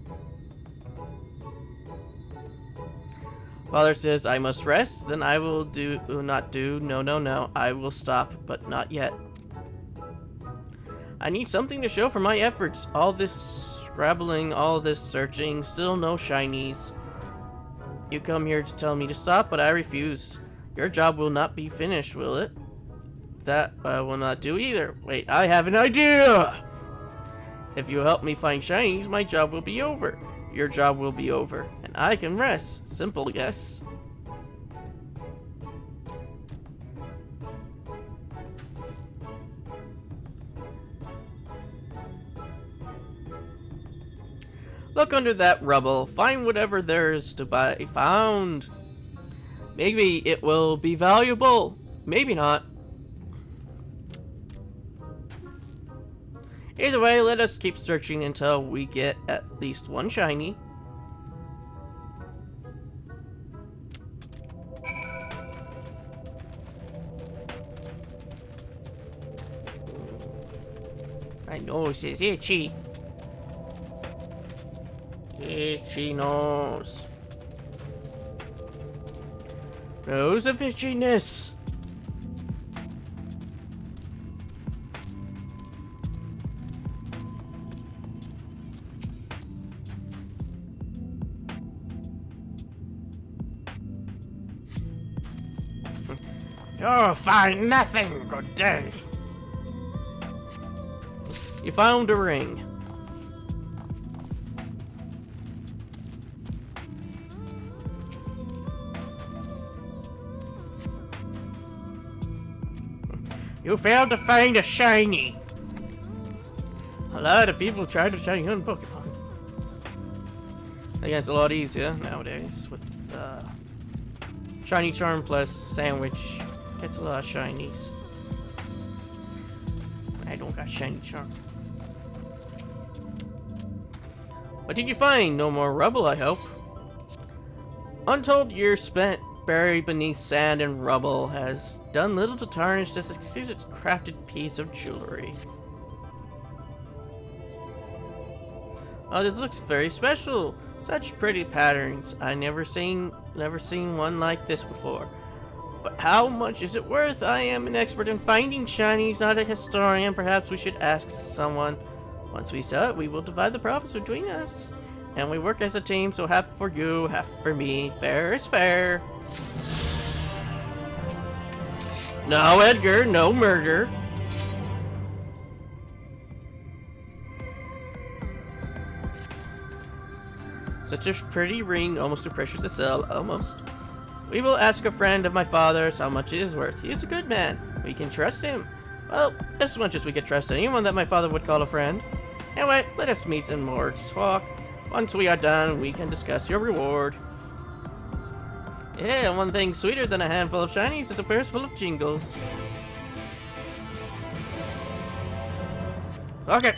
Father says I must rest, then I will no. I will stop, but not yet. I need something to show for my efforts. All this scrabbling, all this searching, still no shinies. You come here to tell me to stop, but I refuse. Your job will not be finished, will it? That will not do either. Wait, I have an idea! If you help me find shinies, my job will be over. Your job will be over, and I can rest. Simple, yes? Look under that rubble. Find whatever there is to be found. Maybe it will be valuable. Maybe not. Either way, let us keep searching until we get at least one shiny. My nose is itchy. Itchy nose. Nose of itchiness. You'll find nothing. Good day. You found a ring. You failed to find a shiny. A lot of people try to shiny on Pokemon. I think it's a lot easier nowadays with Shiny Charm plus Sandwich. Gets a lot of shinies. I don't got Shiny Charm. What did you find? No more rubble, I hope. Untold years spent buried beneath sand and rubble has done little to tarnish this exquisite crafted piece of jewelry. Oh, this looks very special. Such pretty patterns. I never seen one like this before. But how much is it worth? I am an expert in finding shinies, not a historian. Perhaps we should ask someone. Once we sell it, we will divide the profits between us. And we work as a team, so half for you, half for me. Fair is fair. No, Edgar, no murder. Such a pretty ring, almost too precious to sell, almost. We will ask a friend of my father's how much it is worth. He is a good man. We can trust him. Well, as much as we could trust anyone that my father would call a friend. Anyway, let us meet in more talk. Once we are done, we can discuss your reward. Yeah, one thing sweeter than a handful of shinies is a purse full of jingles. Okay,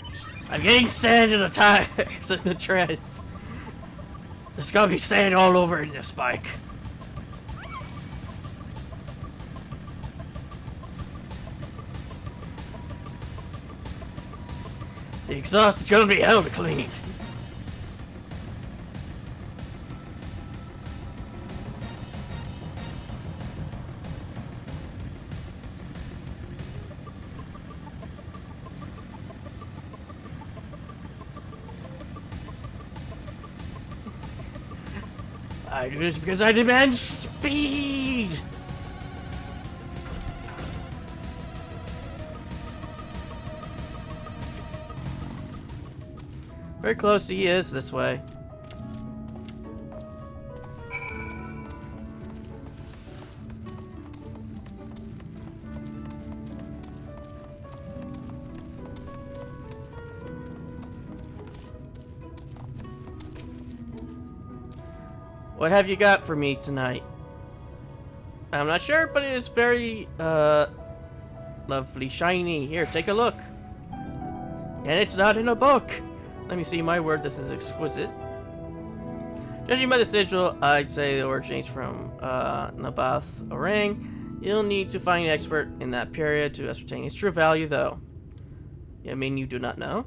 I'm getting sand in the tires and the treads. There's gonna be sand all over in this bike. The exhaust is gonna be hell to clean. I do this because I demand speed! Very close he is this way. What have you got for me tonight? I'm not sure, but it is very, lovely shiny. Here, take a look. And it's not in a book. Let me see my word. This is exquisite. Judging by the sigil, I'd say it originates from, Naboth Orang. You'll need to find an expert in that period to ascertain its true value, though. I mean, you do not know?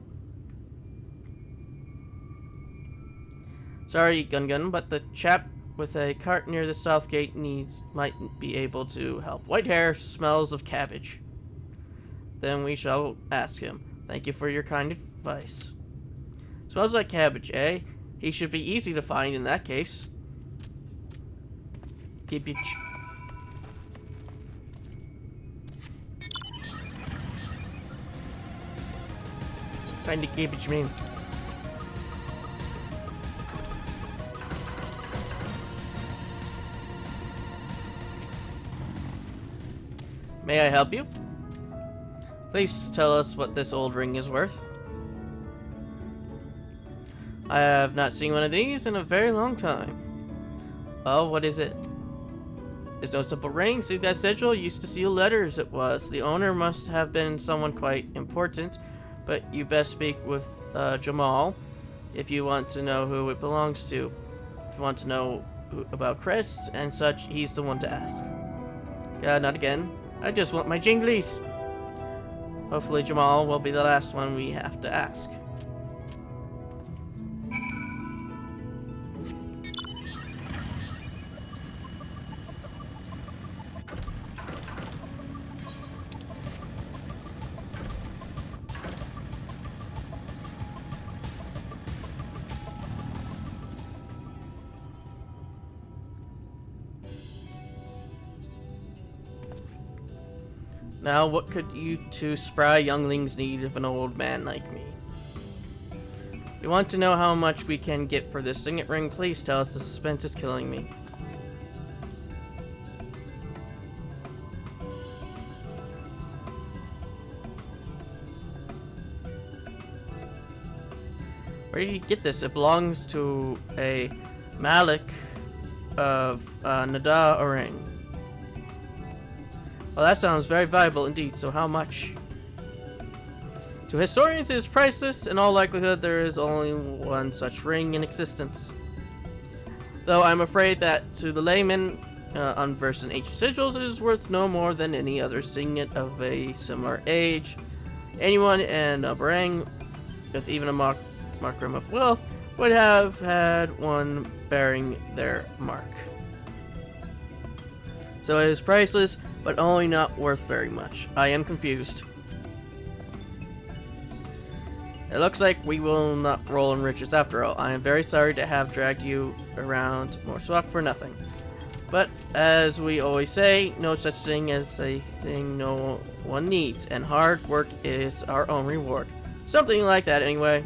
Sorry, Gun, but the chap with a cart near the south gate might be able to help. White hair smells of cabbage. Then we shall ask him. Thank you for your kind advice. Smells like cabbage, eh? He should be easy to find in that case. Cabbage. Find the cabbage man. May I help you? Please tell us what this old ring is worth. I have not seen one of these in a very long time. Oh, what is it? It's no simple ring. See that sigil? Used to seal letters, it was. The owner must have been someone quite important, but you best speak with Jamal if you want to know who it belongs to. If you want to know about crests and such, he's the one to ask. Not again. I just want my jinglies. Hopefully Jamal will be the last one we have to ask. Now, what could you two spry younglings need of an old man like me? If you want to know how much we can get for this signet ring, please tell us. The suspense is killing me. Where did you get this? It belongs to a Malik of Nada Orang. Well, that sounds very valuable indeed, so how much? To historians it is priceless. In all likelihood there is only one such ring in existence. Though I'm afraid that to the layman, unversed in ancient sigils, it is worth no more than any other signet of a similar age. Anyone in Barang with even a markroom of wealth would have had one bearing their mark. So it is priceless, but only not worth very much. I am confused. It looks like we will not roll in riches after all. I am very sorry to have dragged you around Morswalk for nothing. But, as we always say, no such thing as a thing no one needs, and hard work is our own reward. Something like that, anyway.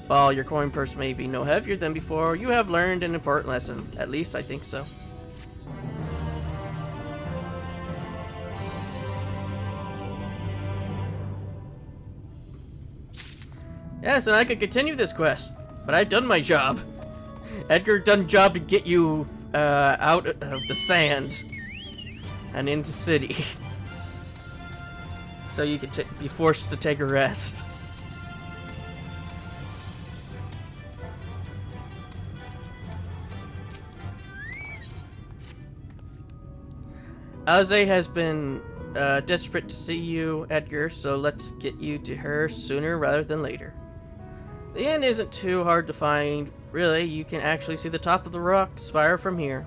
While your coin purse may be no heavier than before, you have learned an important lesson. At least I think so. Yes, and I could continue this quest, but I've done my job. Edgar done job to get you out of the sand and into the city, so you could be forced to take a rest. Alize has been desperate to see you, Edgar, so let's get you to her sooner rather than later. The inn isn't too hard to find, really. You can actually see the top of the rock spire from here.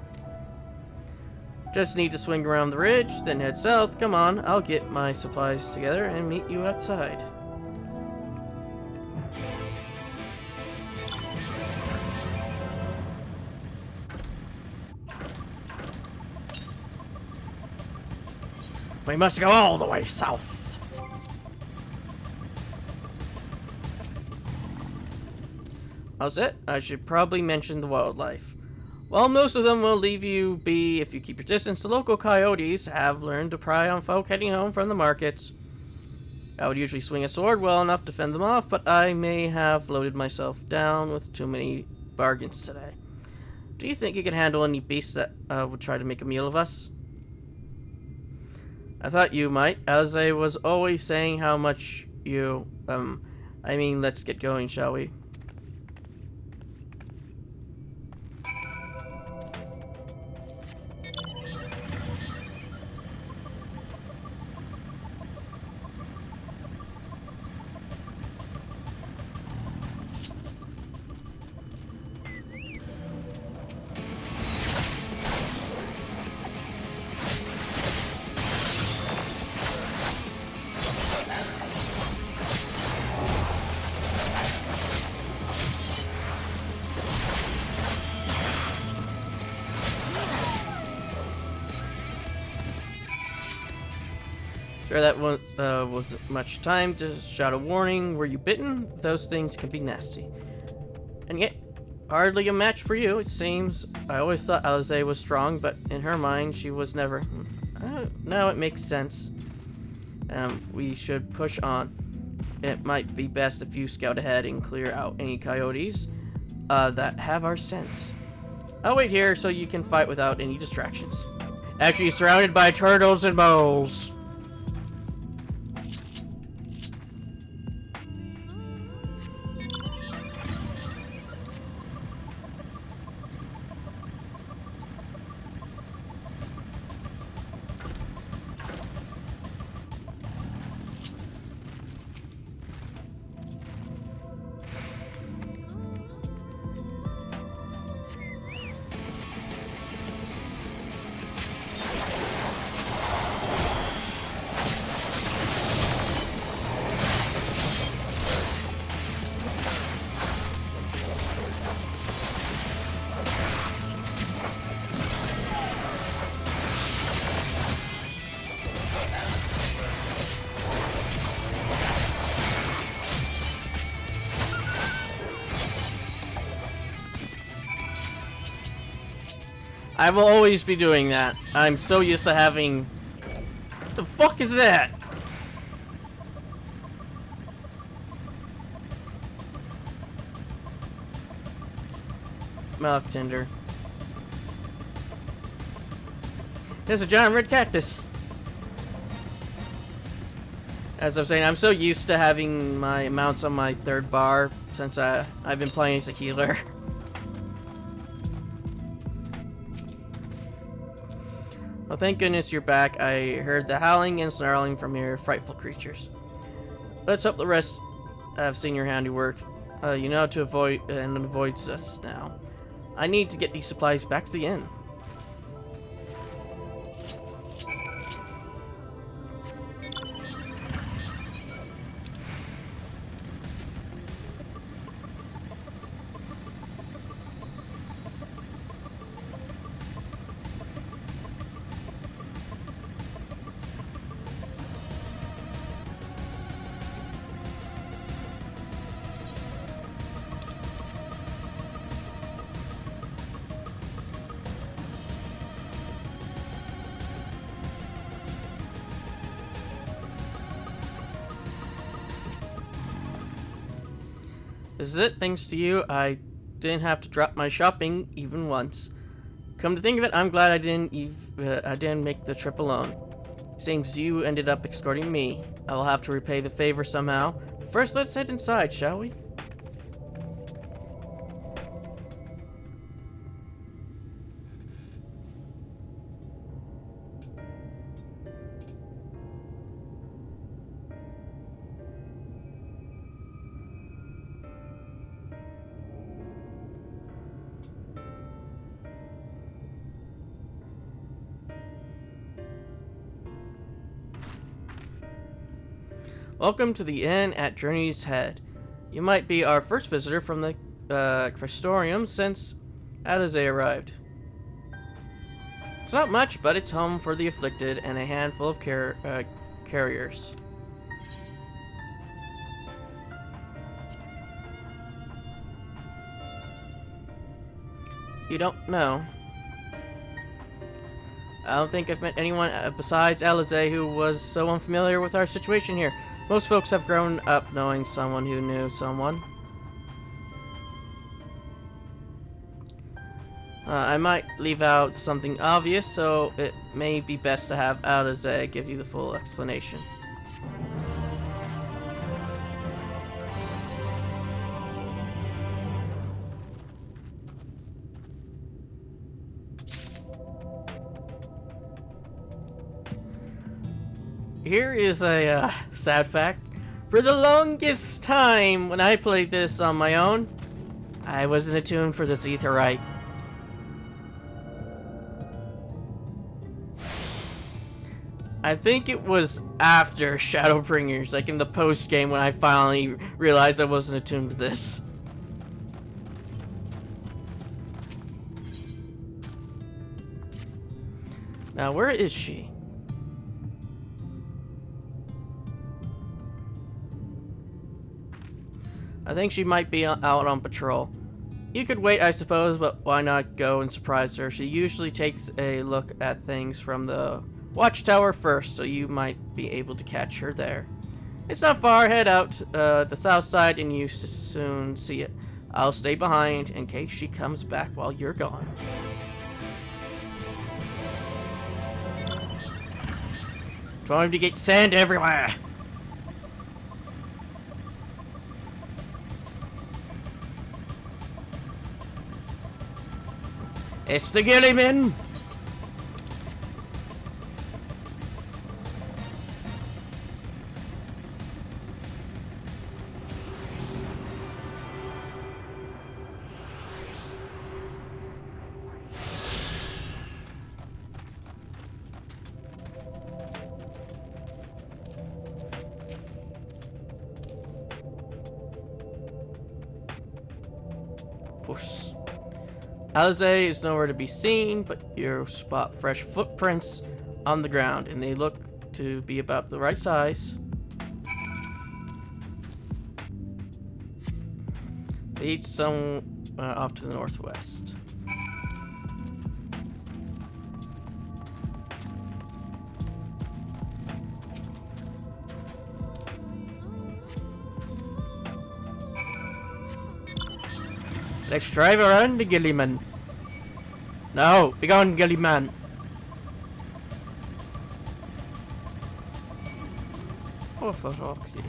Just need to swing around the ridge, then head south. Come on, I'll get my supplies together and meet you outside. We must go all the way south. How's it? I should probably mention the wildlife. While most of them will leave you be if you keep your distance, the local coyotes have learned to pry on folk heading home from the markets. I would usually swing a sword well enough to fend them off, but I may have loaded myself down with too many bargains today. Do you think you can handle any beasts that would try to make a meal of us? I thought you might, as I was always saying how much you, I mean, let's get going, shall we? Sure, that wasn't much time to shout a warning. Were you bitten? Those things can be nasty. And yet, hardly a match for you, it seems. I always thought Alize was strong, but in her mind, she was never. Now it makes sense. We should push on. It might be best if you scout ahead and clear out any coyotes that have our scents. I'll wait here so you can fight without any distractions. Actually, surrounded by turtles and moles. I will always be doing that. I'm so used to having... What the fuck is that? Milk tinder. There's a giant red cactus. As I was saying, I'm so used to having my mounts on my third bar since I've been playing as a healer. Well, thank goodness you're back. I heard the howling and snarling from your frightful creatures. Let's hope the rest have seen your handiwork. You know how to avoid and avoids us now. I need to get these supplies back to the inn. This is it. Thanks to you, I didn't have to drop my shopping even once. Come to think of it, I'm glad I didn't make the trip alone. Seems you ended up escorting me. I will have to repay the favor somehow. First, let's head inside, shall we? Welcome to the inn at Journey's Head. You might be our first visitor from the Crystorium since Alizé arrived. It's not much, but it's home for the afflicted and a handful of carriers. You don't know? I don't think I've met anyone besides Alizé who was so unfamiliar with our situation here. Most folks have grown up knowing someone who knew someone. I might leave out something obvious, so it may be best to have Alizé give you the full explanation. Here is a sad fact. For the longest time when I played this on my own, I wasn't attuned for this aetheryte. I think it was after Shadowbringers, like in the post game, when I finally realized I wasn't attuned to this. Now, where is she? I think she might be out on patrol. You could wait, I suppose, but why not go and surprise her? She usually takes a look at things from the watchtower first, so you might be able to catch her there. It's not far. Head out the south side and you soon see it. I'll stay behind in case she comes back while you're gone. Trying to get sand everywhere. It's the Gillyman! Alizé is nowhere to be seen, but you spot fresh footprints on the ground, and they look to be about the right size. They eat some off to the northwest. Let's drive around the Gillyman. No, be gone, Gillyman. Oh, for fuck's sake.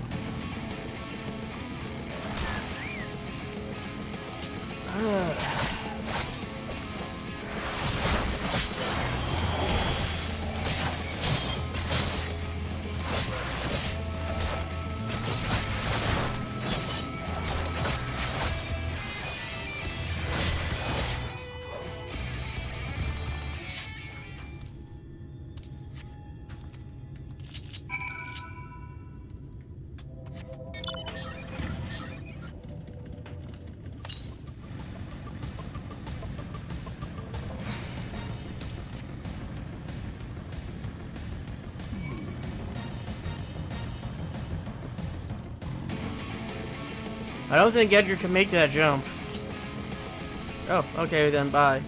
I don't think Edgar can make that jump. Oh, okay then, bye.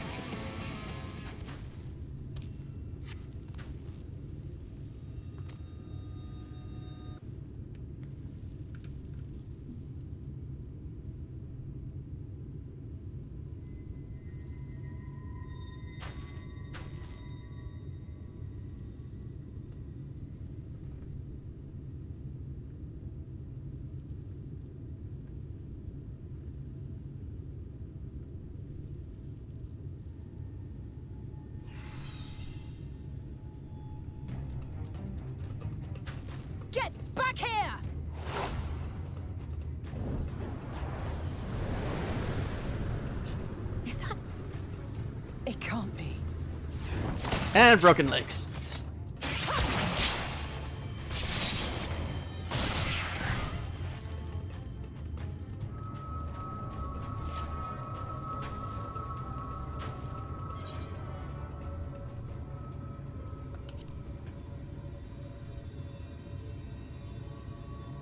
Get back here! Is that... It can't be. And broken legs.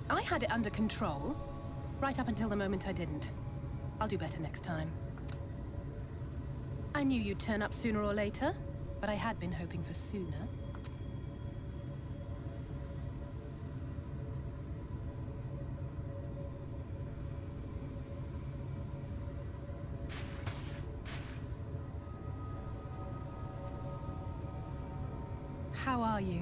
I had it under control, right up until the moment I didn't. I'll do better next time. I knew you'd turn up sooner or later, but I had been hoping for sooner. How are you?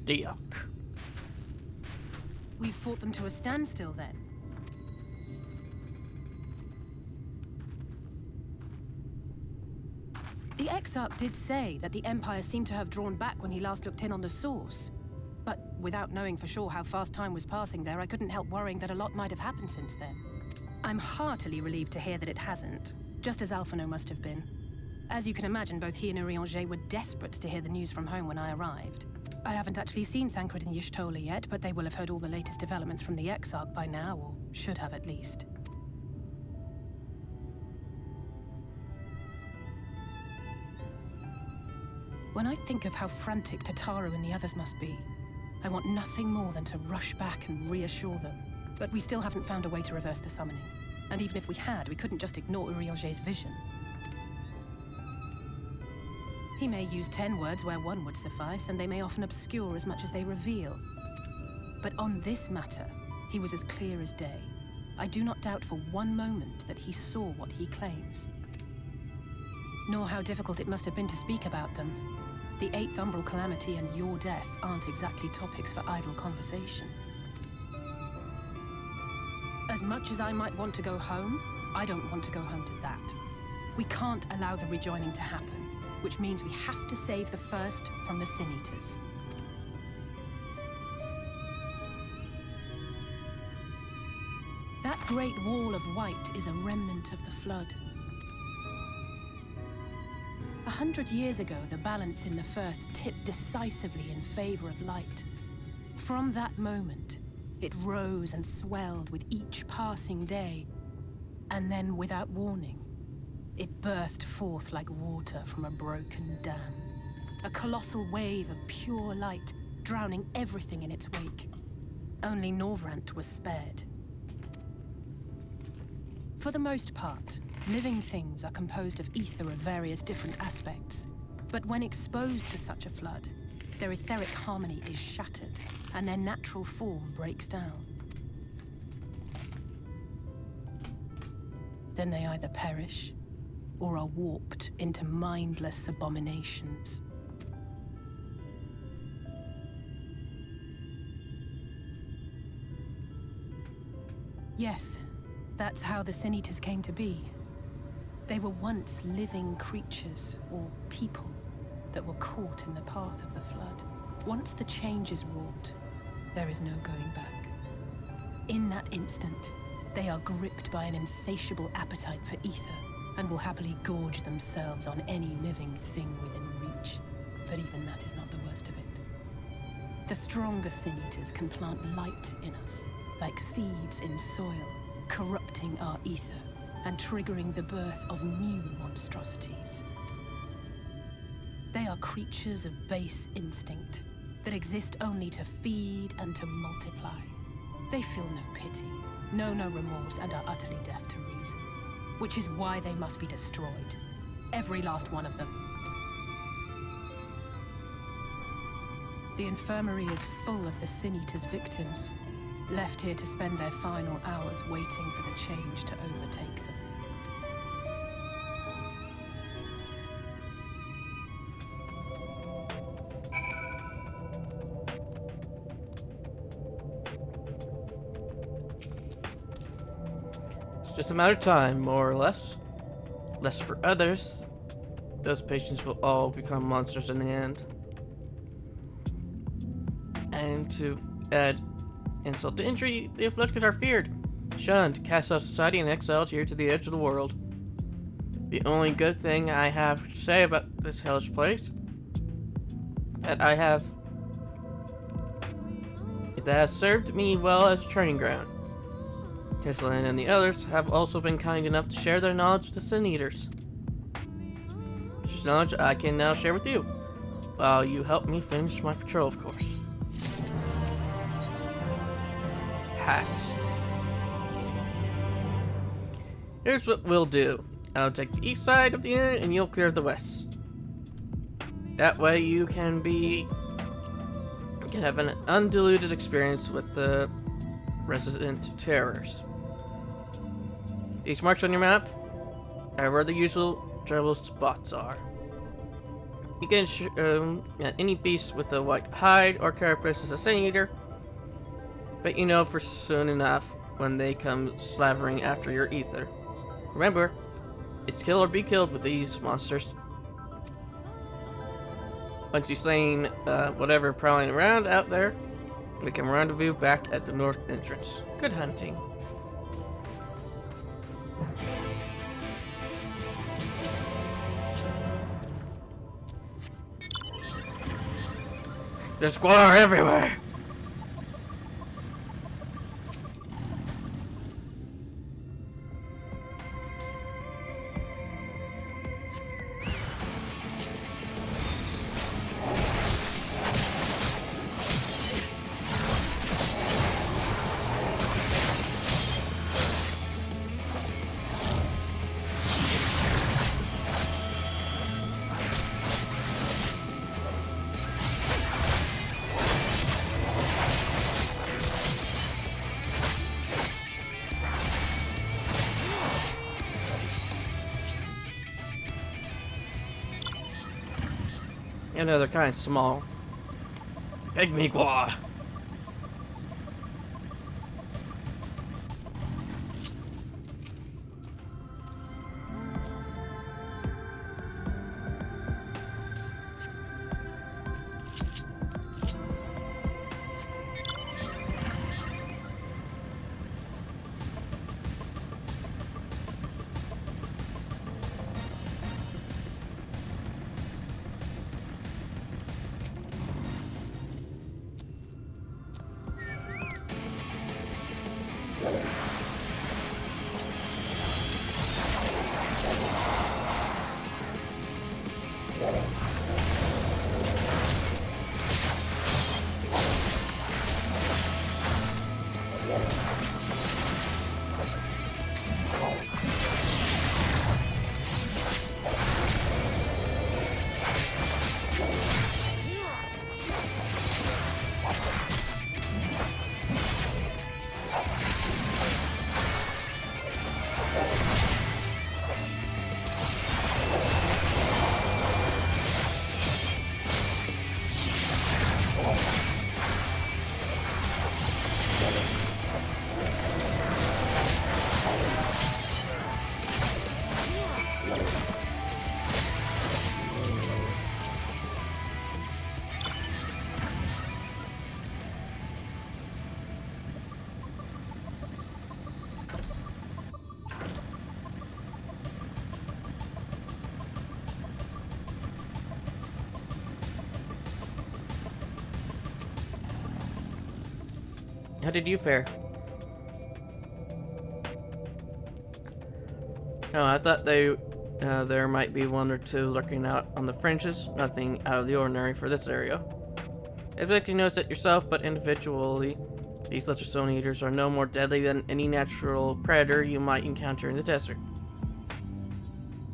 Yuck. We fought them to a standstill then. The Exarch did say that the Empire seemed to have drawn back when he last looked in on the source. But without knowing for sure how fast time was passing there, I couldn't help worrying that a lot might have happened since then. I'm heartily relieved to hear that it hasn't, just as Alphino must have been. As you can imagine, both he and Urianger were desperate to hear the news from home when I arrived. I haven't actually seen Thancred and Y'shtola yet, but they will have heard all the latest developments from the Exarch by now, or should have at least. When I think of how frantic Tataru and the others must be, I want nothing more than to rush back and reassure them. But we still haven't found a way to reverse the summoning. And even if we had, we couldn't just ignore Urianger's vision. He may use 10 words where one would suffice, and they may often obscure as much as they reveal. But on this matter, he was as clear as day. I do not doubt for one moment that he saw what he claims. Nor how difficult it must have been to speak about them. The 8th Umbral Calamity and your death aren't exactly topics for idle conversation. As much as I might want to go home, I don't want to go home to that. We can't allow the rejoining to happen, which means we have to save the first from the Sin Eaters. That great wall of white is a remnant of the Flood. 100 years ago, the balance in the First tipped decisively in favor of light. From that moment, it rose and swelled with each passing day, and then, without warning, it burst forth like water from a broken dam. A colossal wave of pure light, drowning everything in its wake. Only Norvrant was spared. For the most part, living things are composed of ether of various different aspects. But when exposed to such a flood, their etheric harmony is shattered, and their natural form breaks down. Then they either perish, or are warped into mindless abominations. Yes, that's how the Sin Eaters came to be. They were once living creatures, or people, that were caught in the path of the Flood. Once the change is wrought, there is no going back. In that instant, they are gripped by an insatiable appetite for ether, and will happily gorge themselves on any living thing within reach. But even that is not the worst of it. The stronger Sin Eaters can plant light in us, like seeds in soil, corrupting our ether and triggering the birth of new monstrosities. They are creatures of base instinct that exist only to feed and to multiply. They feel no pity, know no remorse, and are utterly deaf to reason, which is why they must be destroyed. Every last one of them. The infirmary is full of the Sin Eater's victims, left here to spend their final hours waiting for the change to overtake them. It's just a matter of time, more or less. Less for others. Those patients will all become monsters in the end. And to add insult to injury, the afflicted are feared, shunned, cast off society, and exiled here to the edge of the world. The only good thing I have to say about this hellish place that has served me well as a training ground. Levelin and the others have also been kind enough to share their knowledge with the Sin Eaters. Which is knowledge I can now share with you, while you help me finish my patrol, of course. Hat. Here's what we'll do. I'll take the east side of the inn and you'll clear the west. That way you can have an undiluted experience with the resident terrors. These marks on your map are where the usual trouble spots are. You can any beast with a white hide or carapace is a Sin Eater, but you know for soon enough when they come slavering after your ether. Remember, it's kill or be killed with these monsters. Once you've slain whatever prowling around out there, we can rendezvous back at the north entrance. Good hunting. There's squalor everywhere! You know, they're kind of small. Pygmy Gua. How did you fare? Oh, I thought there might be one or two lurking out on the fringes. Nothing out of the ordinary for this area. Expect you notice it yourself, but individually, these lesser stone eaters are no more deadly than any natural predator you might encounter in the desert.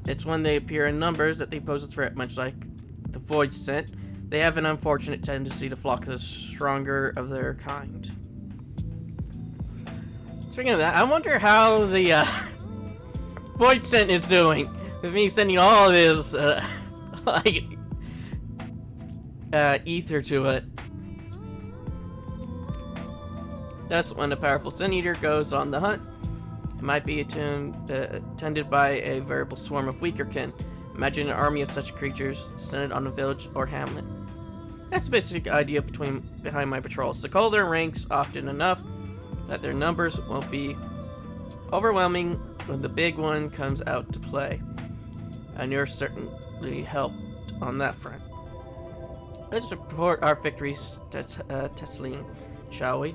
It's when they appear in numbers that they pose a threat, much like the void scent. They have an unfortunate tendency to flock to the stronger of their kind. Speaking of that, I wonder how the void scent is doing with me sending all this like ether to it. Thus, when a powerful sin eater goes on the hunt, it might be attended by a veritable swarm of weaker kin. Imagine an army of such creatures descended on a village or hamlet. That's the basic idea behind my patrols. To call their ranks often enough that their numbers won't be overwhelming when the big one comes out to play. And you're certainly helped on that front. Let's report our victories, Tesleen, shall we?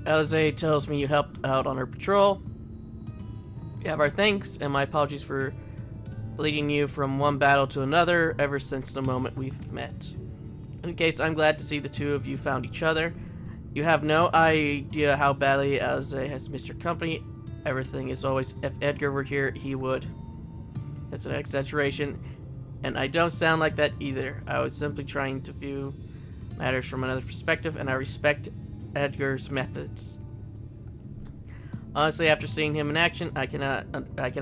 Alize tells me you helped out on her patrol. You have our thanks, and my apologies for leading you from one battle to another ever since the moment we've met. In case, I'm glad to see the two of you found each other. You have no idea how badly Alize has missed your company. Everything is always, if Edgar were here, he would. That's an exaggeration, and I don't sound like that either. I was simply trying to view matters from another perspective, and I respect Edgar's methods. Honestly, after seeing him in action, I can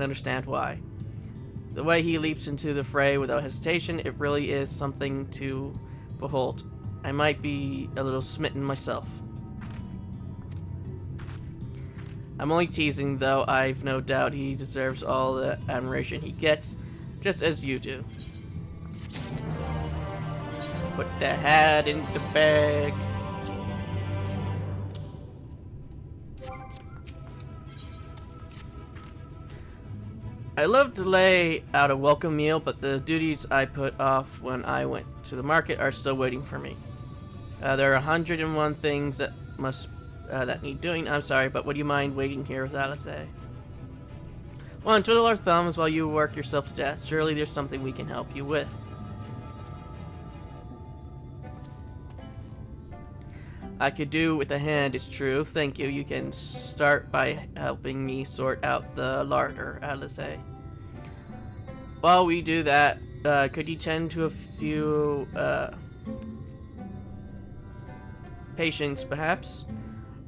understand why. The way he leaps into the fray without hesitation, it really is something to behold. I might be a little smitten myself. I'm only teasing, though. I've no doubt he deserves all the admiration he gets, just as you do. Put the hat in the bag. I love to lay out a welcome meal, but the duties I put off when I went to the market are still waiting for me. There are 101 things that that need doing. I'm sorry, but would you mind waiting here with Alize? Well, twiddle our thumbs while you work yourself to death. Surely there's something we can help you with. I could do with a hand, it's true. Thank you. You can start by helping me sort out the larder, Alize. While we do that, could you tend to a few patients, perhaps?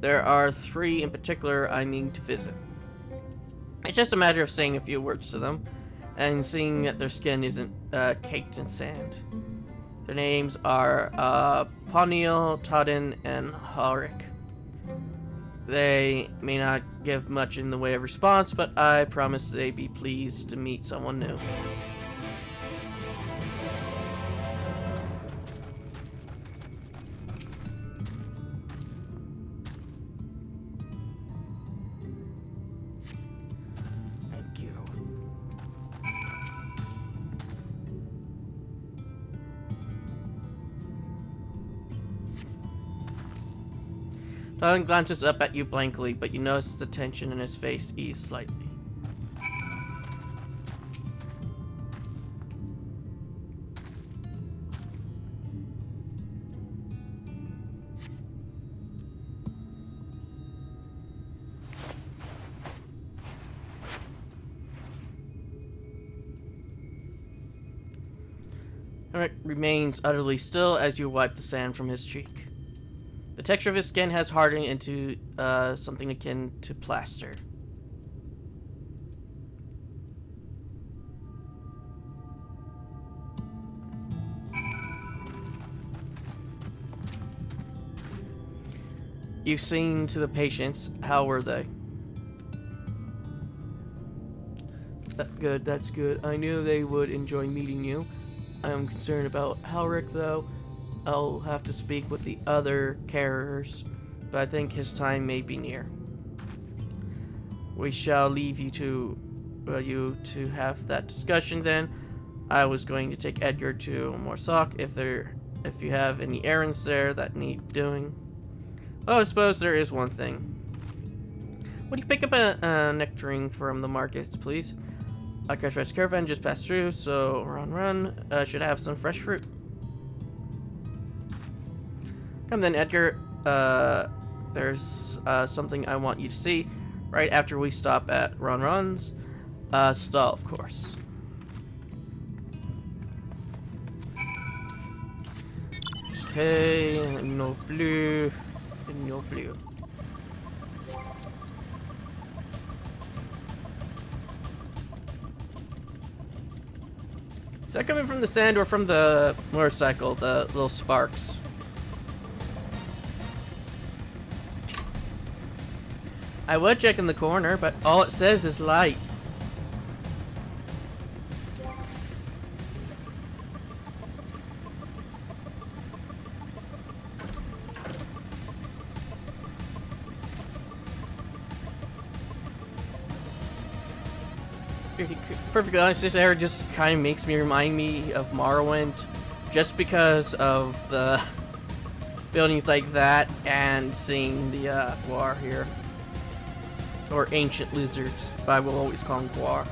There are 3 in particular I mean to visit. It's just a matter of saying a few words to them, and seeing that their skin isn't caked in sand. Their names are Poniel, Todden, and Halric. They may not give much in the way of response, but I promise they'd be pleased to meet someone new. Thank you. Todden glances up at you blankly, but you notice the tension in his face ease slightly. Eric remains utterly still as you wipe the sand from his cheek. The texture of his skin has hardened into something akin to plaster. You've seen to the patients. How were they? That's good. I knew they would enjoy meeting you. I am concerned about Halric, though. I'll have to speak with the other carers, but I think his time may be near. We shall leave you to you to have that discussion then. I was going to take Edgar to Morsock if you have any errands there that need doing. Oh, I suppose there is one thing. Would you pick up a nectarine from the markets, please? I catch Red's caravan just passed through, so run. Should have some fresh fruit. Come then, Edgar. There's something I want you to see right after we stop at Ron's stall, of course. Okay, no blue. No blue. Is that coming from the sand or from the motorcycle, the little sparks? I would check in the corner, but all it says is light. Perfectly honest, this area just kind of makes me remind me of Morrowind, just because of the buildings like that and seeing the Guar here, or ancient lizards, but I will always call them Guar.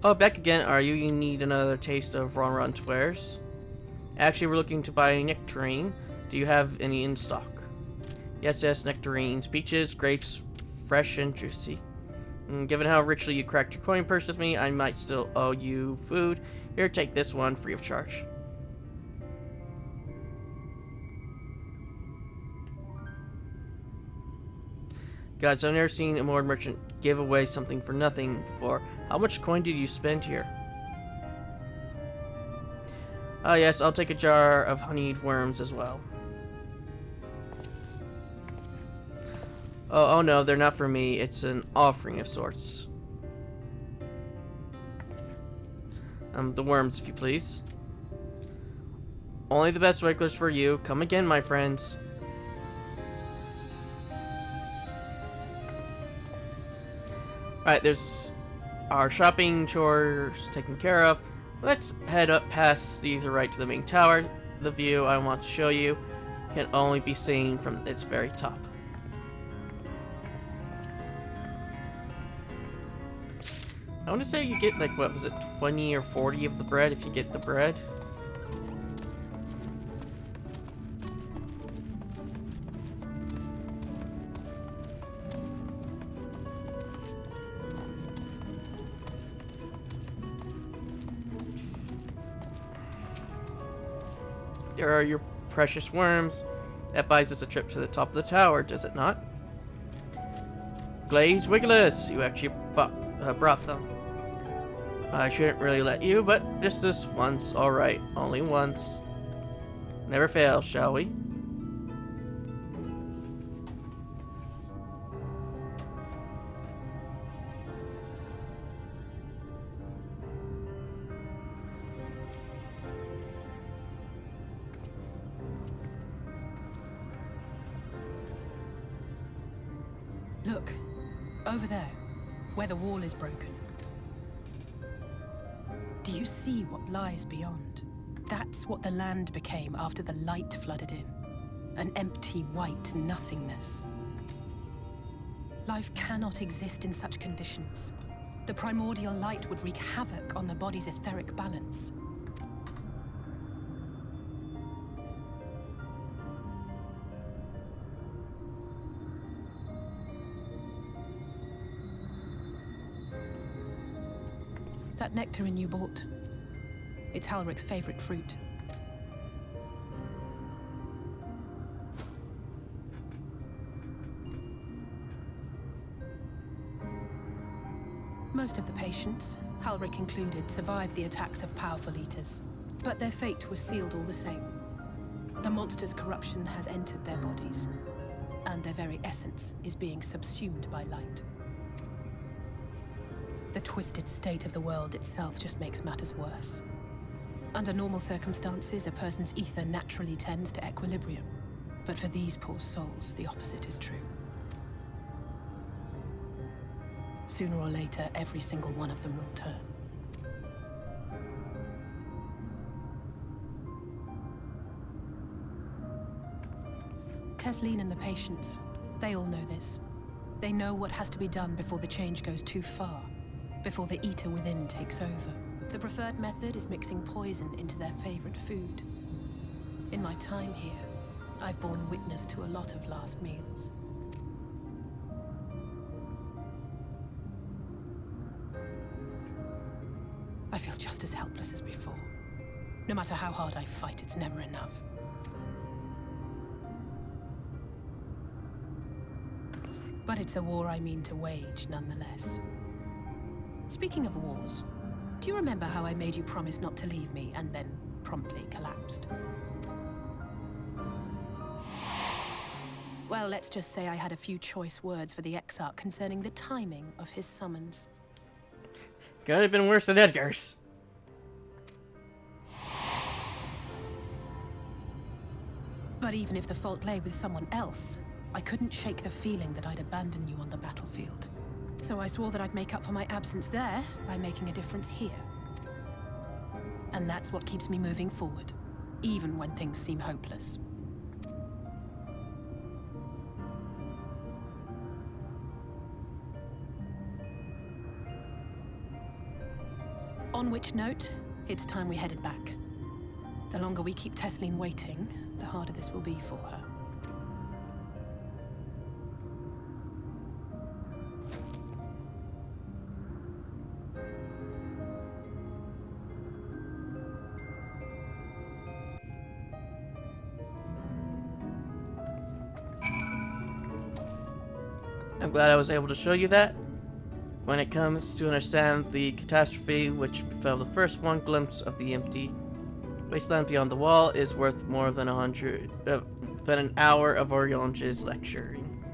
Oh, back again, are you? You need another taste of Ron's wares? Actually, we're looking to buy a nectarine. Do you have any in stock? Yes, nectarines. Peaches, grapes, fresh and juicy. Given how richly you cracked your coin purse with me, I might still owe you food. Here, take this one free of charge. Gods, I've never seen a more merchant give away something for nothing before. How much coin did you spend here? Oh yes, I'll take a jar of honeyed worms as well. Oh no, they're not for me. It's an offering of sorts. The worms, if you please. Only the best regulars for you. Come again, my friends. Alright, there's our shopping chores taken care of. Let's head up past the right to the main tower. The view I want to show you can only be seen from its very top. I want to say you get like, what was it, 20 or 40 of the bread if you get the bread. There are your precious worms. That buys us a trip to the top of the tower, does it not? Glaze Wigglers, you actually brought them. I shouldn't really let you, but just this once, alright, only once. Never fail, shall we? Look, over there, where the wall is broken. Do you see what lies beyond? That's what the land became after the light flooded in. An empty, white nothingness. Life cannot exist in such conditions. The primordial light would wreak havoc on the body's etheric balance. That nectarine you bought, it's Halric's favorite fruit. Most of the patients, Halric included, survived the attacks of powerful eaters. But their fate was sealed all the same. The monster's corruption has entered their bodies, and their very essence is being subsumed by light. The twisted state of the world itself just makes matters worse. Under normal circumstances, a person's ether naturally tends to equilibrium. But for these poor souls, the opposite is true. Sooner or later, every single one of them will turn. Tesleen and the patients, they all know this. They know what has to be done before the change goes too far, before the eater within takes over. The preferred method is mixing poison into their favorite food. In my time here, I've borne witness to a lot of last meals. I feel just as helpless as before. No matter how hard I fight, it's never enough. But it's a war I mean to wage, nonetheless. Speaking of wars, do you remember how I made you promise not to leave me and then promptly collapsed? Well, let's just say I had a few choice words for the Exarch concerning the timing of his summons. Could have been worse than Edgar's. But even if the fault lay with someone else, I couldn't shake the feeling that I'd abandon you on the battlefield. So I swore that I'd make up for my absence there by making a difference here. And that's what keeps me moving forward, even when things seem hopeless. On which note, it's time we headed back. The longer we keep Tesleen waiting, the harder this will be for her. I'm glad I was able to show you that. When it comes to understand the catastrophe which befell the first, one glimpse of the empty wasteland beyond the wall is worth more than an hour of Orionge's lecturing.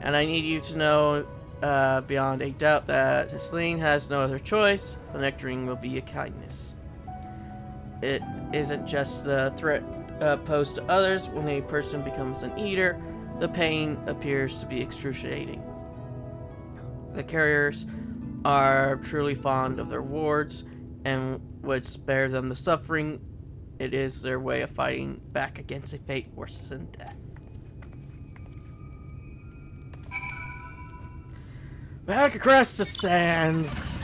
And I need you to know beyond a doubt that Tesleen has no other choice. The nectaring will be a kindness. It isn't just the threat posed to others. When a person becomes an eater, the pain appears to be excruciating. The carriers are truly fond of their wards and would spare them the suffering. It is their way of fighting back against a fate worse than death. Back across the sands.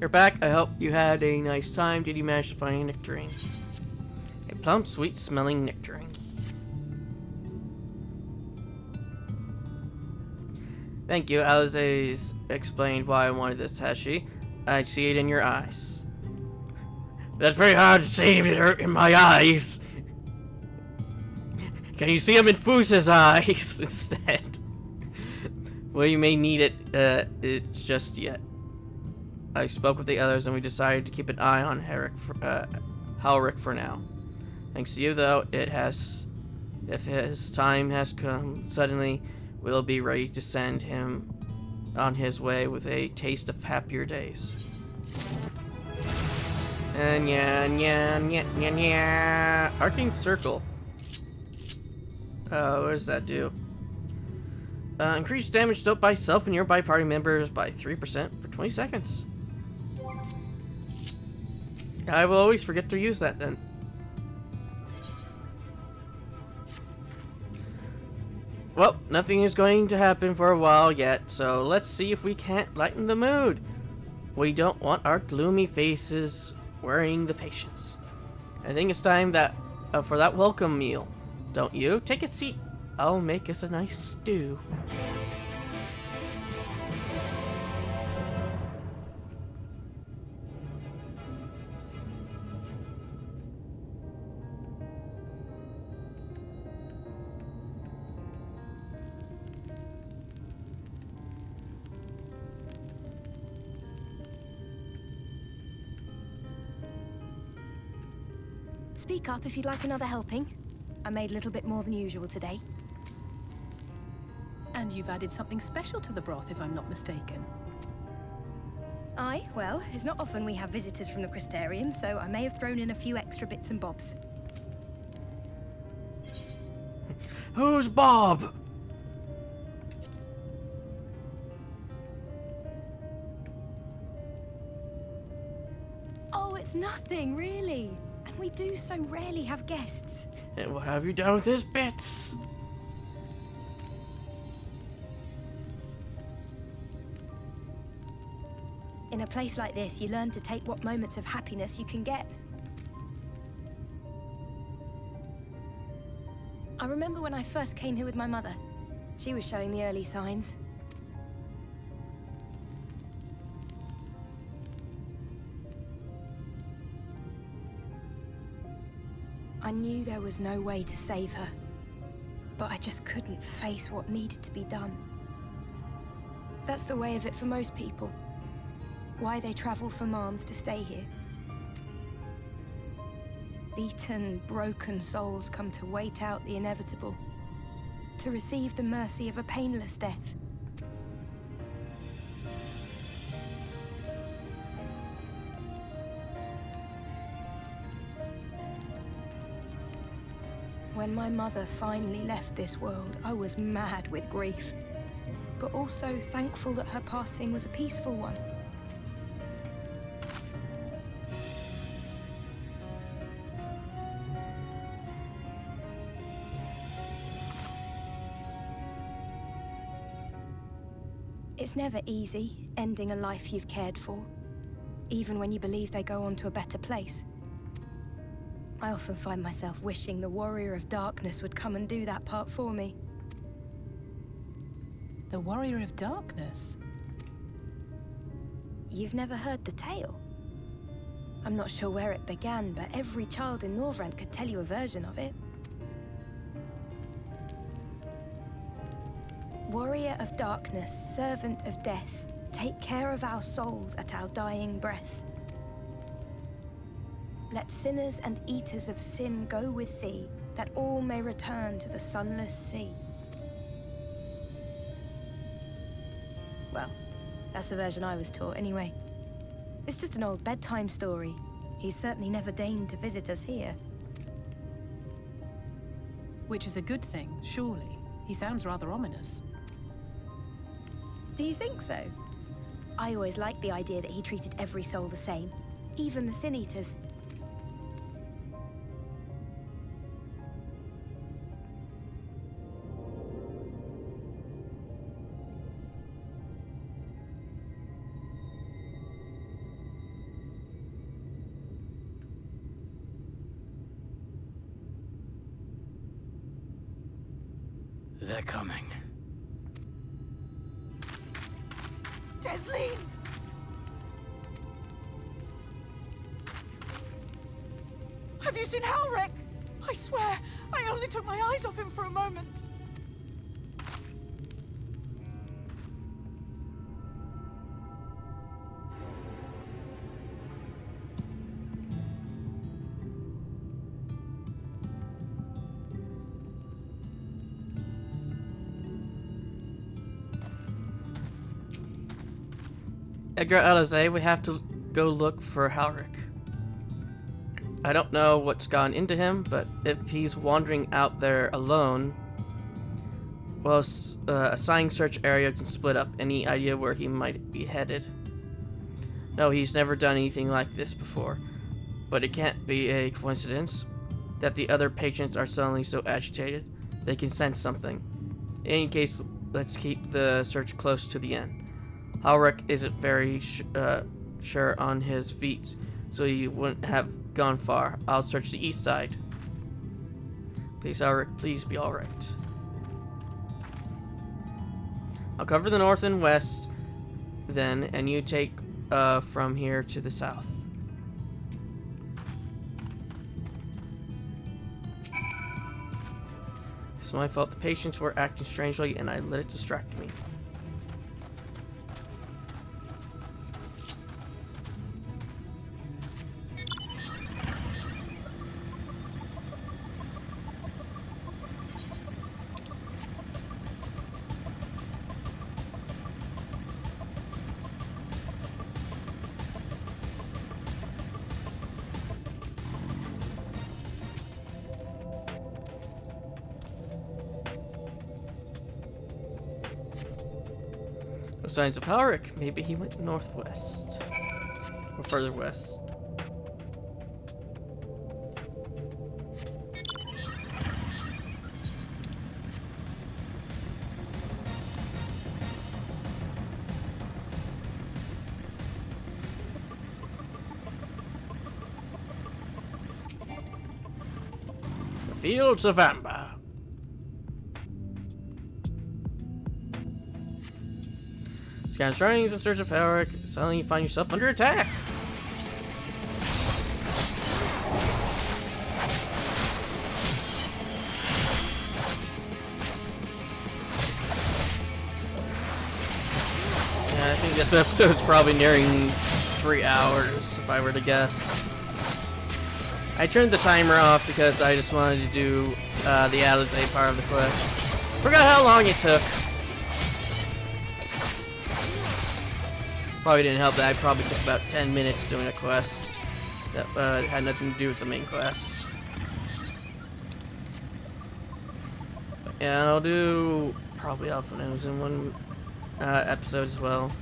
You're back. I hope you had a nice time. Did you manage to find a nectarine? A plump, sweet-smelling nectarine. Thank you. Alice explained why I wanted this, has she? I see it in your eyes. That's very hard to see in my eyes. Can you see them in Fusa's eyes instead? Well, you may need it's just yet. I spoke with the others and we decided to keep an eye on Halric for now. Thanks to you, though, if his time has come suddenly, we'll be ready to send him on his way with a taste of happier days. And yeah. Arcane Circle. What does that do? Increase damage dealt by self and nearby party members by 3% for 20 seconds. I will always forget to use that then. Well, nothing is going to happen for a while yet, so let's see if we can't lighten the mood. We don't want our gloomy faces worrying the patients. I think it's time that for that welcome meal. Don't you? Take a seat. I'll make us a nice stew. Speak up if you'd like another helping. I made a little bit more than usual today. And you've added something special to the broth, if I'm not mistaken. Aye, well, it's not often we have visitors from the Crystarium, so I may have thrown in a few extra bits and bobs. Who's Bob? Oh, it's nothing, really. And we do so rarely have guests. And what have you done with his bits? In a place like this, you learn to take what moments of happiness you can get. I remember when I first came here with my mother. She was showing the early signs. I knew there was no way to save her, but I just couldn't face what needed to be done. That's the way of it for most people. Why they travel from arms to stay here. Beaten, broken souls come to wait out the inevitable, to receive the mercy of a painless death. When my mother finally left this world, I was mad with grief, but also thankful that her passing was a peaceful one. It's never easy, ending a life you've cared for, even when you believe they go on to a better place. I often find myself wishing the Warrior of Darkness would come and do that part for me. The Warrior of Darkness? You've never heard the tale? I'm not sure where it began, but every child in Norvrent could tell you a version of it. Warrior of Darkness, servant of death, take care of our souls at our dying breath. Let sinners and eaters of sin go with thee, that all may return to the sunless sea. Well, that's the version I was taught anyway. It's just an old bedtime story. He's certainly never deigned to visit us here. Which is a good thing, surely. He sounds rather ominous. Do you think so? I always liked the idea that he treated every soul the same, even the Sin Eaters. They're coming. Desleen! Have you seen Halric? I swear, I only took my eyes off him for a moment. Edgar Alizé, we have to go look for Halric. I don't know what's gone into him, but if he's wandering out there alone, well, assigning search areas and split up. Any idea where he might be headed? No, he's never done anything like this before, but it can't be a coincidence that the other patients are suddenly so agitated. They can sense something. In any case, let's keep the search close to the end. Halric isn't very sure on his feet, so he wouldn't have gone far. I'll search the east side. Please, Halric, please be alright. I'll cover the north and west then, and you take from here to the south. It's my fault. The patients were acting strangely, and I let it distract me. No signs of Halric. Maybe he went northwest. Or further west. The Fields of Amber. Scan surroundings in search of Halric. Suddenly you find yourself under attack. Yeah, I think this episode's probably nearing 3 hours, if I were to guess. I turned the timer off because I just wanted to do the Alizé part of the quest. Forgot how long it took. Probably didn't help that I probably took about 10 minutes doing a quest that had nothing to do with the main quest. But yeah, I'll do probably Alpha Nose in one episode as well.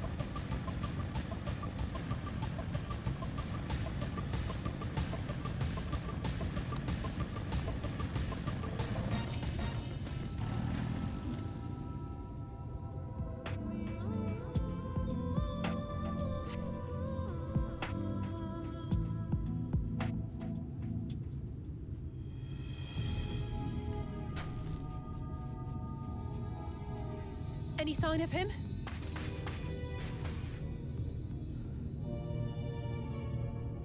Any sign of him?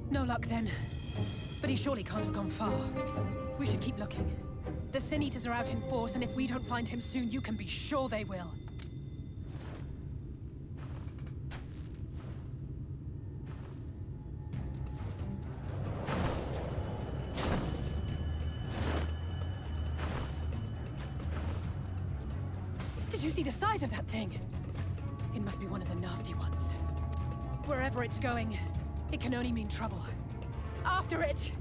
No luck then. But he surely can't have gone far. We should keep looking. The Sin Eaters are out in force, and if we don't find him soon, you can be sure they will. Did you see the size of that thing? It must be one of the nasty ones. Wherever it's going, it can only mean trouble. After it!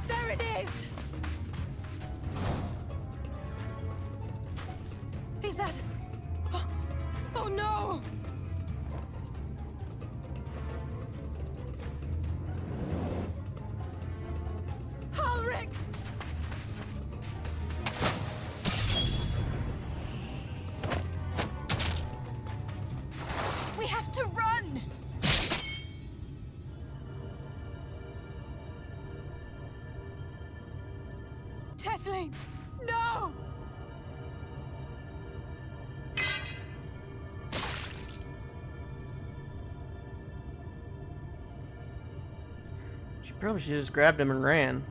There it is! Is that... Oh no! Halric! We have to run! Tesleen! No! She probably should have just grabbed him and ran.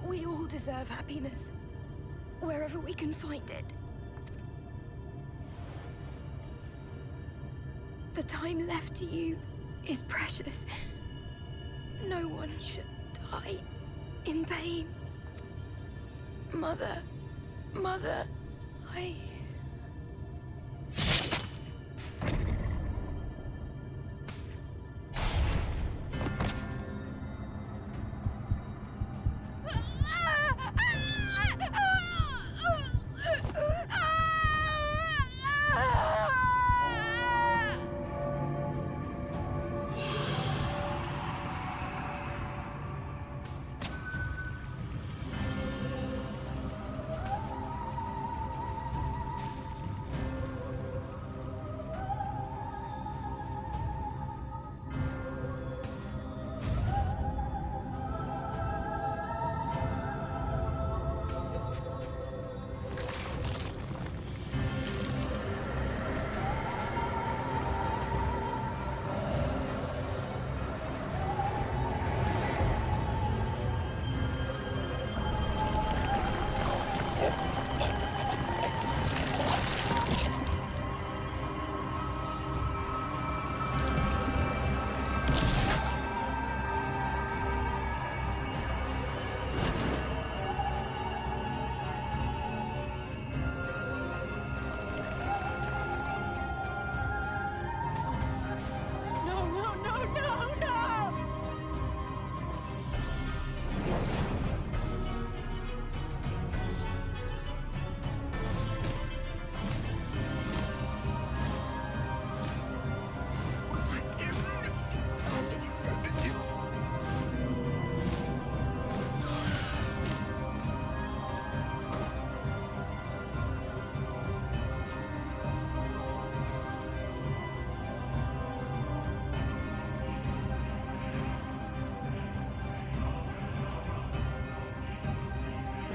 We all deserve happiness, wherever we can find it. The time left to you is precious. No one should die in pain. Mother, I...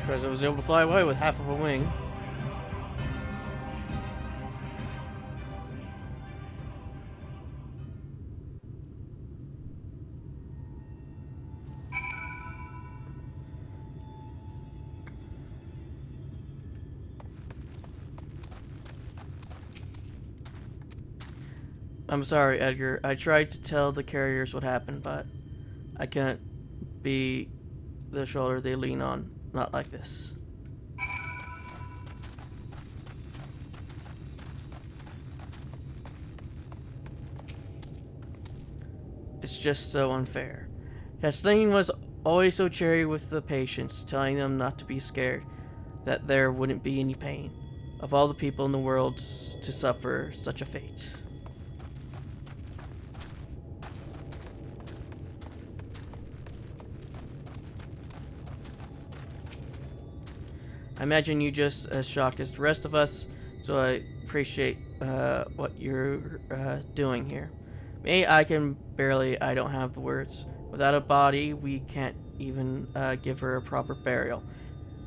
Because I was able to fly away with half of a wing. I'm sorry, Edgar. I tried to tell the carriers what happened, but I can't be the shoulder they lean on. Not like this. It's just so unfair. Kathleen was always so cheery with the patients, telling them not to be scared, that there wouldn't be any pain. Of all the people in the world to suffer such a fate. I imagine you just as shocked as the rest of us, so I appreciate what you're doing here. Me, I don't have the words. Without a body, we can't even give her a proper burial.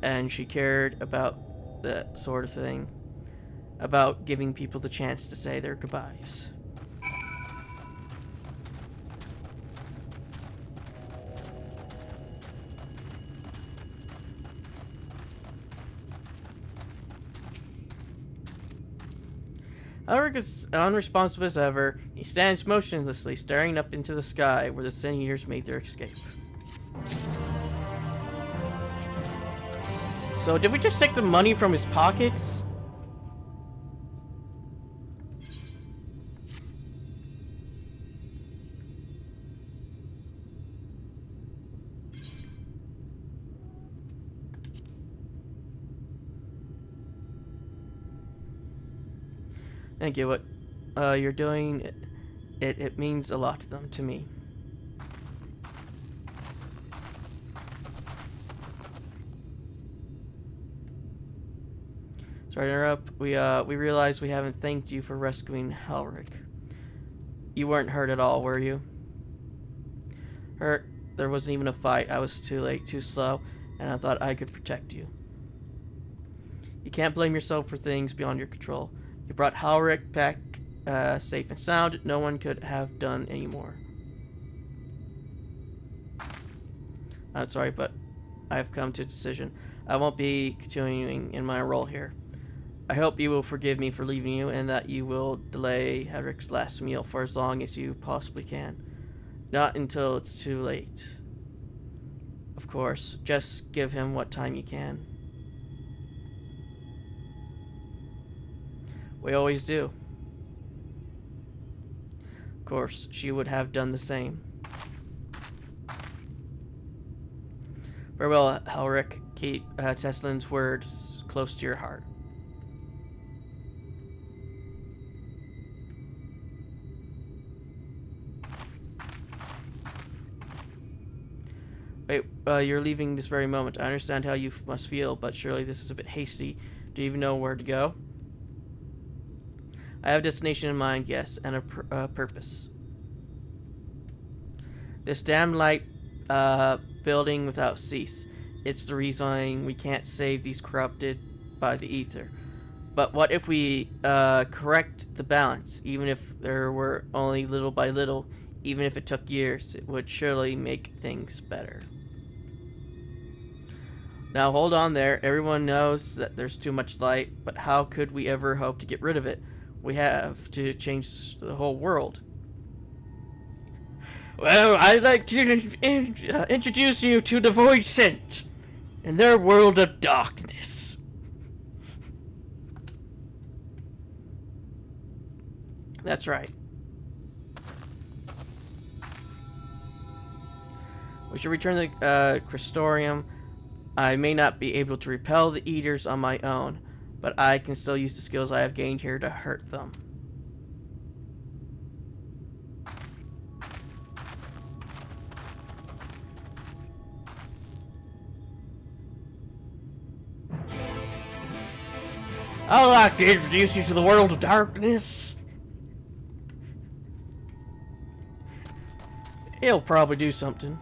And she cared about that sort of thing. About giving people the chance to say their goodbyes. Alric is unresponsive as ever. He stands motionlessly, staring up into the sky where the Sin Eaters made their escape. So, did we just take the money from his pockets? Thank you. What you're doing, it means a lot to them, to me. Sorry to interrupt. We realize we haven't thanked you for rescuing Helric. You weren't hurt at all, were you? Hurt? There wasn't even a fight. I was too late, too slow, and I thought I could protect you. You can't blame yourself for things beyond your control. You brought Halric back safe and sound. No one could have done any more. I'm sorry, but I've come to a decision. I won't be continuing in my role here. I hope you will forgive me for leaving you and that you will delay Halric's last meal for as long as you possibly can. Not until it's too late. Of course, just give him what time you can. We always do. Of course, she would have done the same. Farewell, Halric. Keep Teslin's words close to your heart. Wait, you're leaving this very moment. I understand how you must feel, but surely this is a bit hasty. Do you even know where to go? I have a destination in mind, yes, and a purpose. This damned light building without cease. It's the reason we can't save these corrupted by the ether. But what if we correct the balance, even if there were only little by little, even if it took years, it would surely make things better. Now hold on there. Everyone knows that there's too much light, but how could we ever hope to get rid of it? We have to change the whole world. Well, I'd like to introduce you to the Void Scent and their world of darkness. That's right. We should return to the Crystorium. I may not be able to repel the Eaters on my own, but I can still use the skills I have gained here to hurt them. I'd like to introduce you to the world of darkness. He'll probably do something.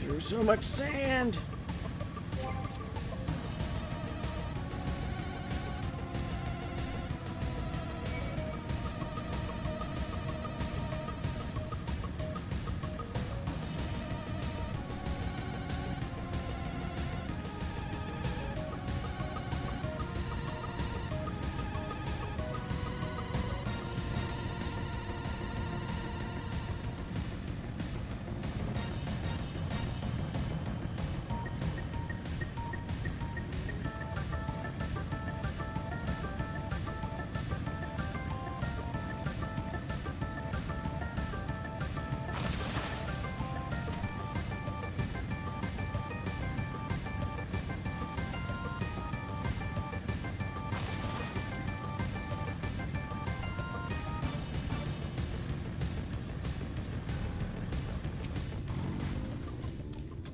through so much sand.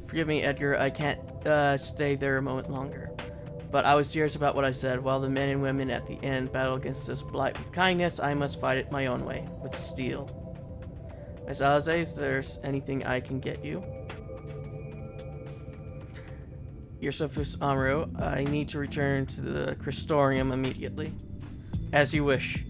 Forgive me, Edgar, I can't stay there a moment longer. But I was serious about what I said. While the men and women at the end battle against this blight with kindness, I must fight it my own way, with steel. Miss Alize, is there anything I can get you? Your Sophus Amro, I need to return to the Christorium immediately. As you wish.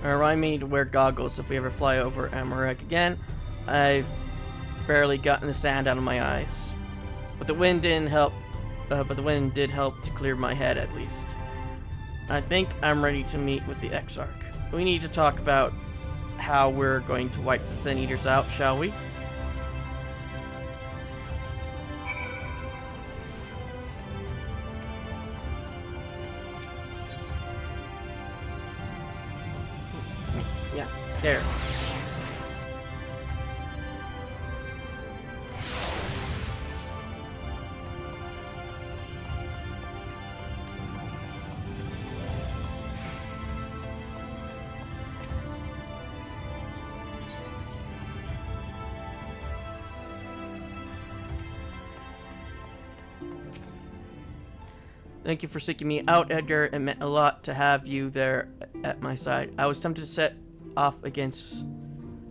Remind me to wear goggles if we ever fly over Amarek again. I've barely gotten the sand out of my eyes. But the wind didn't help. But the wind did help to clear my head at least. I think I'm ready to meet with the Exarch. We need to talk about how we're going to wipe the Sin Eaters out, shall we? Yeah, there. Thank you for seeking me out, Edgar. It meant a lot to have you there at my side. I was tempted to set off again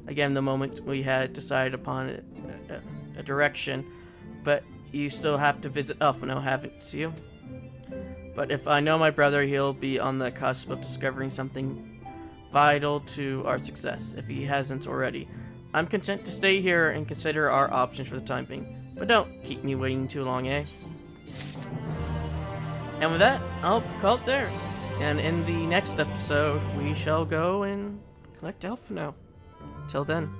the moment we had decided upon a direction, but you still have to visit Elfino, haven't you? But if I know my brother, he'll be on the cusp of discovering something vital to our success, if he hasn't already. I'm content to stay here and consider our options for the time being, but don't keep me waiting too long, eh? And with that, I'll call it there. And in the next episode, we shall go and collect Elfino. Till then.